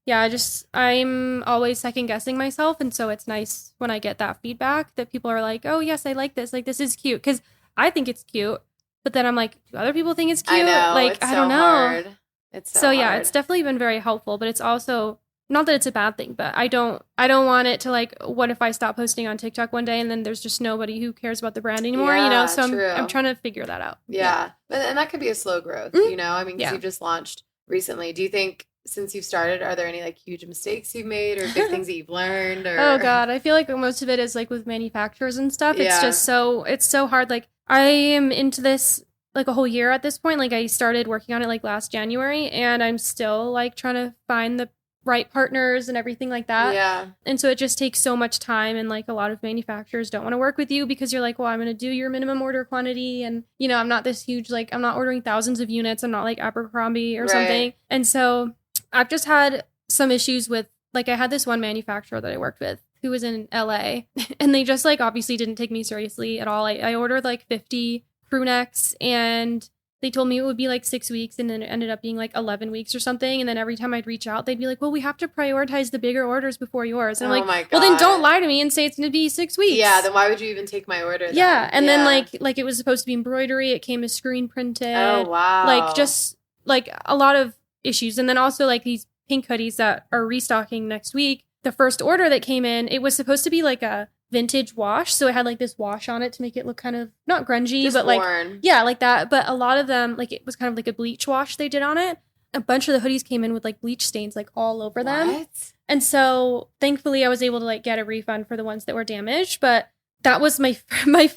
Yeah, I'm always second guessing myself. And so it's nice when I get that feedback that people are like, oh yes, I like this. Like, this is cute. Because I think it's cute, but then I'm like, do other people think it's cute? I know, like, it's I don't know. Hard. It's so yeah, hard. it's definitely been very helpful, but it's also not that it's a bad thing, but I don't want it to like, what if I stop posting on TikTok one day and then there's just nobody who cares about the brand anymore, you know? So I'm trying to figure that out. Yeah. And that could be a slow growth, you know? I mean, because you've just launched recently. Do you think since you've started, are there any like huge mistakes you've made or big things that you've learned? Or Oh God, I feel like most of it is like with manufacturers and stuff. It's just it's so hard. Like I am into this like a whole year at this point. Like I started working on it like last January and I'm still like trying to find the right partners and everything like that. Yeah. And so it just takes so much time, and like a lot of manufacturers don't want to work with you because you're like, well, I'm going to do your minimum order quantity, and you know, I'm not this huge, like I'm not ordering thousands of units. I'm not like Abercrombie or something. And so I've just had some issues with, like, I had this one manufacturer that I worked with who was in LA and they just like obviously didn't take me seriously at all. I ordered like 50 crew necks and they told me it would be like 6 weeks, and then it ended up being like 11 weeks or something. And then every time I'd reach out, they'd be like, well, we have to prioritize the bigger orders before yours. And I'm like, well, then don't lie to me and say it's going to be 6 weeks. Yeah, then why would you even take my order then? Yeah, and then like it was supposed to be embroidery. It came as screen printed. Oh, wow. Like just like a lot of issues. And then also like these pink hoodies that are restocking next week. The first order that came in, it was supposed to be like a vintage wash, so it had like this wash on it to make it look kind of not grungy, just but worn. Like yeah, like that. But a lot of them, like it was kind of like a bleach wash they did on it. A bunch of the hoodies came in with like bleach stains like all over them. And so thankfully I was able to like get a refund for the ones that were damaged, but that was my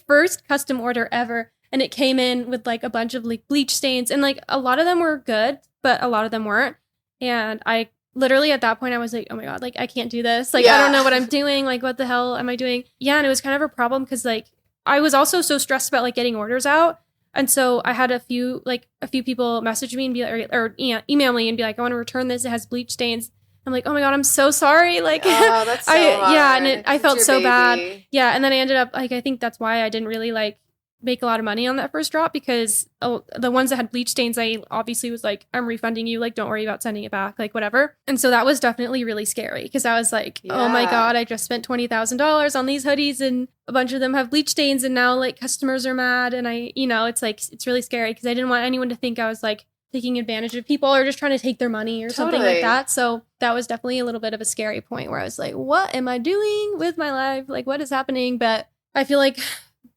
first custom order ever, and it came in with like a bunch of like bleach stains, and like a lot of them were good but a lot of them weren't. And I literally at that point I was like, oh my God, like I can't do this. Like, I don't know what I'm doing. Like, what the hell am I doing? Yeah. And it was kind of a problem because like I was also so stressed about like getting orders out. And so I had a few people message me and be like, or email me and be like, I want to return this. It has bleach stains. I'm like, oh my God, I'm so sorry. Like, oh, that's so hard. Yeah. And I felt so bad. Yeah. And then I ended up like, I think that's why I didn't really like make a lot of money on that first drop, because the ones that had bleach stains, I obviously was like, I'm refunding you, like don't worry about sending it back, like whatever. And so that was definitely really scary because I was like, oh my God, I just spent $20,000 on these hoodies and a bunch of them have bleach stains, and now like customers are mad, and I, you know, it's like, it's really scary because I didn't want anyone to think I was like taking advantage of people or just trying to take their money or something like that. So that was definitely a little bit of a scary point where I was like, what am I doing with my life? Like, what is happening? But I feel like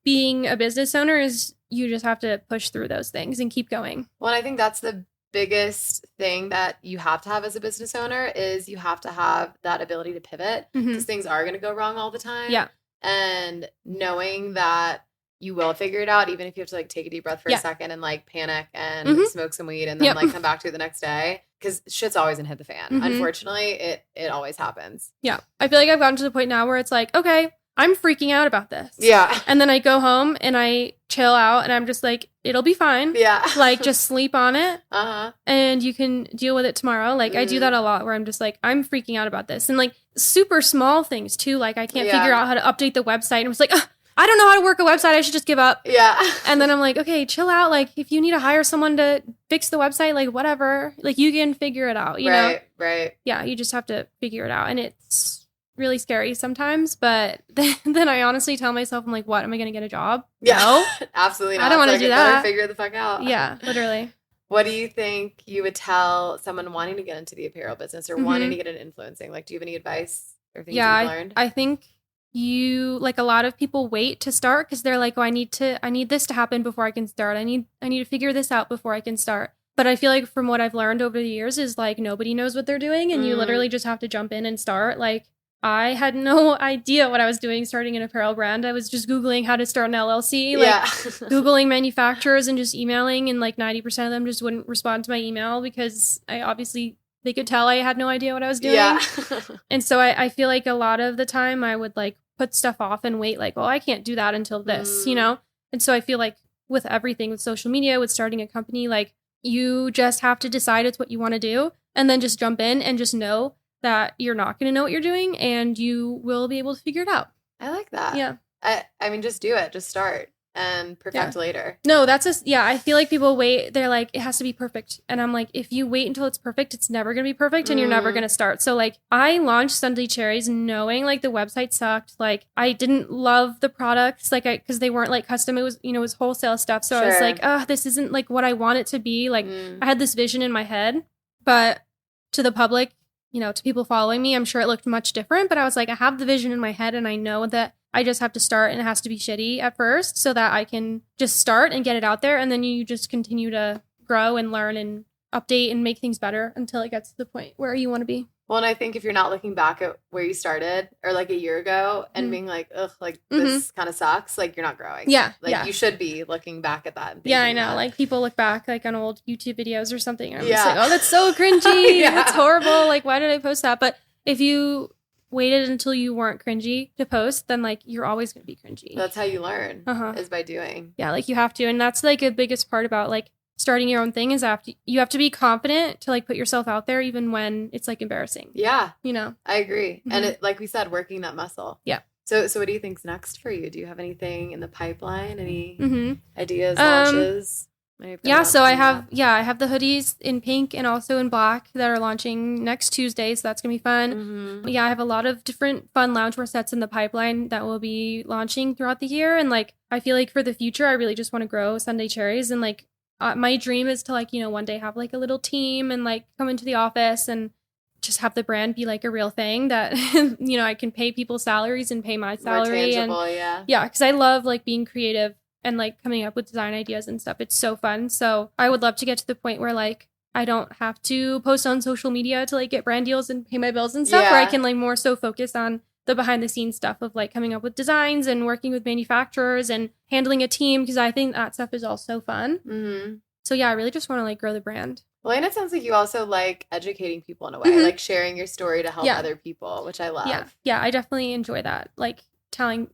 being a business owner is you just have to push through those things and keep going. Well, I think that's the biggest thing that you have to have as a business owner is you have to have that ability to pivot because things are going to go wrong all the time. Yeah. And knowing that you will figure it out, even if you have to like take a deep breath for a second and like panic and smoke some weed and then like come back to it the next day, because shit's always gonna hit the fan. Unfortunately, it always happens. Yeah. I feel like I've gotten to the point now where it's like, okay, I'm freaking out about this. Yeah. And then I go home and I chill out and I'm just like, it'll be fine. Yeah. Like, just sleep on it. And you can deal with it tomorrow. Like, I do that a lot where I'm just like, I'm freaking out about this. And like super small things too. Like, I can't figure out how to update the website. And I was like, I don't know how to work a website. I should just give up. Yeah. And then I'm like, okay, chill out. Like, if you need to hire someone to fix the website, like whatever, like you can figure it out, you know? Right. Yeah. You just have to figure it out. And it's really scary sometimes, but then I honestly tell myself, I'm like, what, am I going to get a job? Yeah. No, absolutely not. I don't want to do that. Figure the fuck out. Yeah, literally. What do you think you would tell someone wanting to get into the apparel business or wanting to get into influencing? Like, do you have any advice or things you've learned? I think you, like, a lot of people wait to start because they're like, oh, I need this to happen before I can start. I need to figure this out before I can start. But I feel like from what I've learned over the years is like nobody knows what they're doing and you literally just have to jump in and start. Like, I had no idea what I was doing starting an apparel brand. I was just Googling how to start an LLC, like Googling manufacturers and just emailing, and like 90% of them just wouldn't respond to my email because they could tell I had no idea what I was doing. Yeah. And so I feel like a lot of the time I would like put stuff off and wait like, well, I can't do that until this, you know? And so I feel like with everything, with social media, with starting a company, like you just have to decide it's what you want to do and then just jump in and just know that you're not going to know what you're doing and you will be able to figure it out. I like that. Yeah. I mean, just do it. Just start and perfect later. No, I feel like people wait. They're like, it has to be perfect. And I'm like, if you wait until it's perfect, it's never going to be perfect and you're never going to start. So like I launched Sunday Cherries knowing like the website sucked. Like I didn't love the products, like because they weren't like custom. It was, it was wholesale stuff. So I was like, this isn't like what I want it to be. Like I had this vision in my head, but to the public, to people following me, I'm sure it looked much different, but I was like, I have the vision in my head and I know that I just have to start and it has to be shitty at first so that I can just start and get it out there. And then you just continue to grow and learn and update and make things better until it gets to the point where you want to be. Well, and I think if you're not looking back at where you started or like a year ago and being like, ugh, like this kind of sucks, like you're not growing. Yeah. Like you should be looking back at that. And yeah, I know. That. Like people look back like on old YouTube videos or something. And I'm just like, oh, that's so cringy. That's horrible. Like, why did I post that? But if you waited until you weren't cringy to post, then like you're always going to be cringy. That's how you learn is by doing. Yeah, like you have to. And that's like the biggest part about like starting your own thing is you have to be confident to like put yourself out there even when it's like embarrassing. Yeah. I agree. And it, like we said, working that muscle. Yeah. So what do you think's next for you? Do you have anything in the pipeline? Any ideas, launches? Yeah, so I have the hoodies in pink and also in black that are launching next Tuesday, so that's gonna be fun. Yeah, I have a lot of different fun loungewear sets in the pipeline that will be launching throughout the year, and like I feel like for the future, I really just want to grow Sunday Cherries, and like my dream is to like one day have like a little team and like come into the office and just have the brand be like a real thing that I can pay people's salaries and pay my salary. More tangible, and yeah, because I love like being creative and like coming up with design ideas and stuff. It's so fun. So I would love to get to the point where like I don't have to post on social media to like get brand deals and pay my bills and stuff, where I can like more so focus on the behind the scenes stuff of like coming up with designs and working with manufacturers and handling a team, because I think that stuff is also fun. So yeah, I really just want to like grow the brand. Well, and it sounds like you also like educating people in a way, like sharing your story to help other people, which I love. Yeah, I definitely enjoy that. Like telling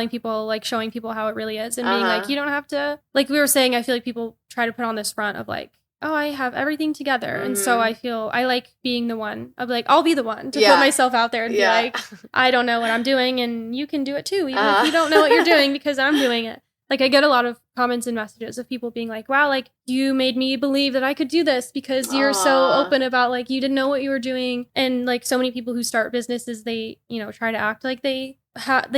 people, like showing people how it really is and being like, you don't have to, like we were saying, I feel like people try to put on this front of like, oh, I have everything together. And so I feel I like being the one of like, I'll be the one to put myself out there and be like, I don't know what I'm doing and you can do it too, even if you don't know what you're doing, because I'm doing it. Like I get a lot of comments and messages of people being like, wow, like you made me believe that I could do this because you're so open about like you didn't know what you were doing. And like so many people who start businesses, they, try to act like they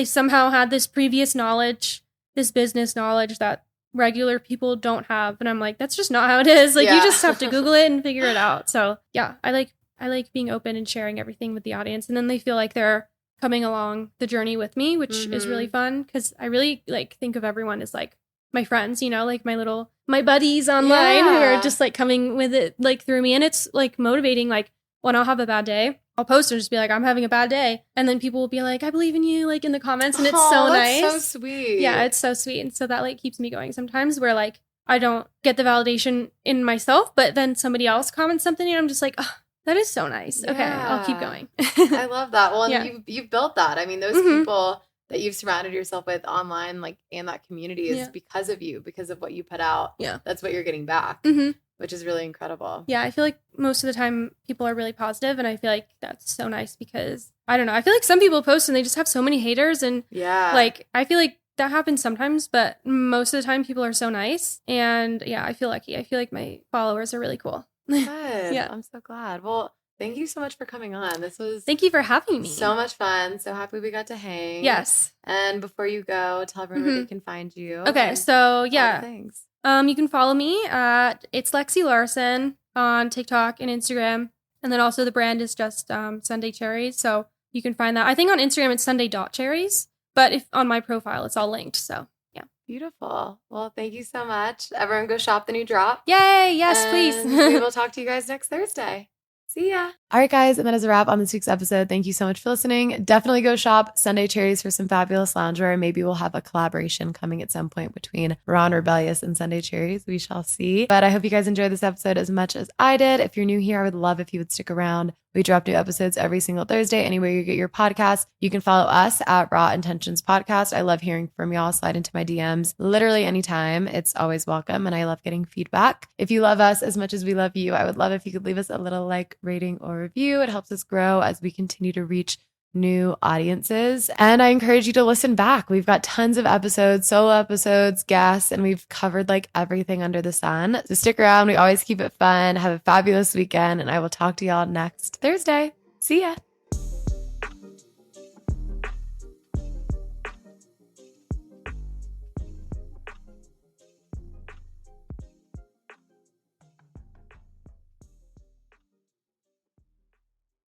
somehow had this previous knowledge, this business knowledge that regular people don't have. And I'm like, that's just not how it is. Like you just have to Google it and figure it out. So yeah, I like being open and sharing everything with the audience. And then they feel like they're coming along the journey with me, which is really fun, because I really like think of everyone as like my friends, like my buddies online who are just like coming with it like through me. And it's like motivating. Like when I'll have a bad day, I'll post and just be like, I'm having a bad day. And then people will be like, I believe in you, like in the comments. And it's so nice. That's so sweet. Yeah, it's so sweet. And so that like keeps me going sometimes, where like I don't get the validation in myself, but then somebody else comments something and I'm just like, oh, that is so nice. Okay, I'll keep going. I love that. Well, and you've built that. I mean, those people that you've surrounded yourself with online, like, and that community is because of you, because of what you put out. Yeah. That's what you're getting back, which is really incredible. Yeah, I feel like most of the time people are really positive, and I feel like that's so nice because, I don't know, I feel like some people post and they just have so many haters, and like, I feel like that happens sometimes, but most of the time people are so nice, and yeah, I feel lucky. I feel like my followers are really cool. Good. Yeah. I'm so glad. Well, thank you so much for coming on. Thank you for having me. So much fun. So happy we got to hang. Yes. And before you go, tell everyone where they can find you. Okay. So yeah. Thanks. You can follow me at It's Lexi Larson on TikTok and Instagram. And then also the brand is just Sunday Cherries. So you can find that. I think on Instagram it's sunday.cherries, but if on my profile it's all linked. So yeah. Beautiful. Well, thank you so much. Everyone go shop the new drop. Yay. Yes, please. We will talk to you guys next Thursday. See ya. All right, guys. And that is a wrap on this week's episode. Thank you so much for listening. Definitely go shop Sunday Cherries for some fabulous loungewear. Maybe we'll have a collaboration coming at some point between Ron Rebellious and Sunday Cherries. We shall see. But I hope you guys enjoyed this episode as much as I did. If you're new here, I would love if you would stick around. We drop new episodes every single Thursday, anywhere you get your podcasts. You can follow us at Raw Intentions Podcast. I love hearing from y'all. Slide into my DMs literally anytime. It's always welcome. And I love getting feedback. If you love us as much as we love you, I would love if you could leave us a little like, rating, or review. It helps us grow as we continue to reach new audiences. And I encourage you to listen back. We've got tons of episodes, solo episodes, guests, and we've covered like everything under the sun. So stick around. We always keep it fun. Have a fabulous weekend, and I will talk to y'all next Thursday. See ya.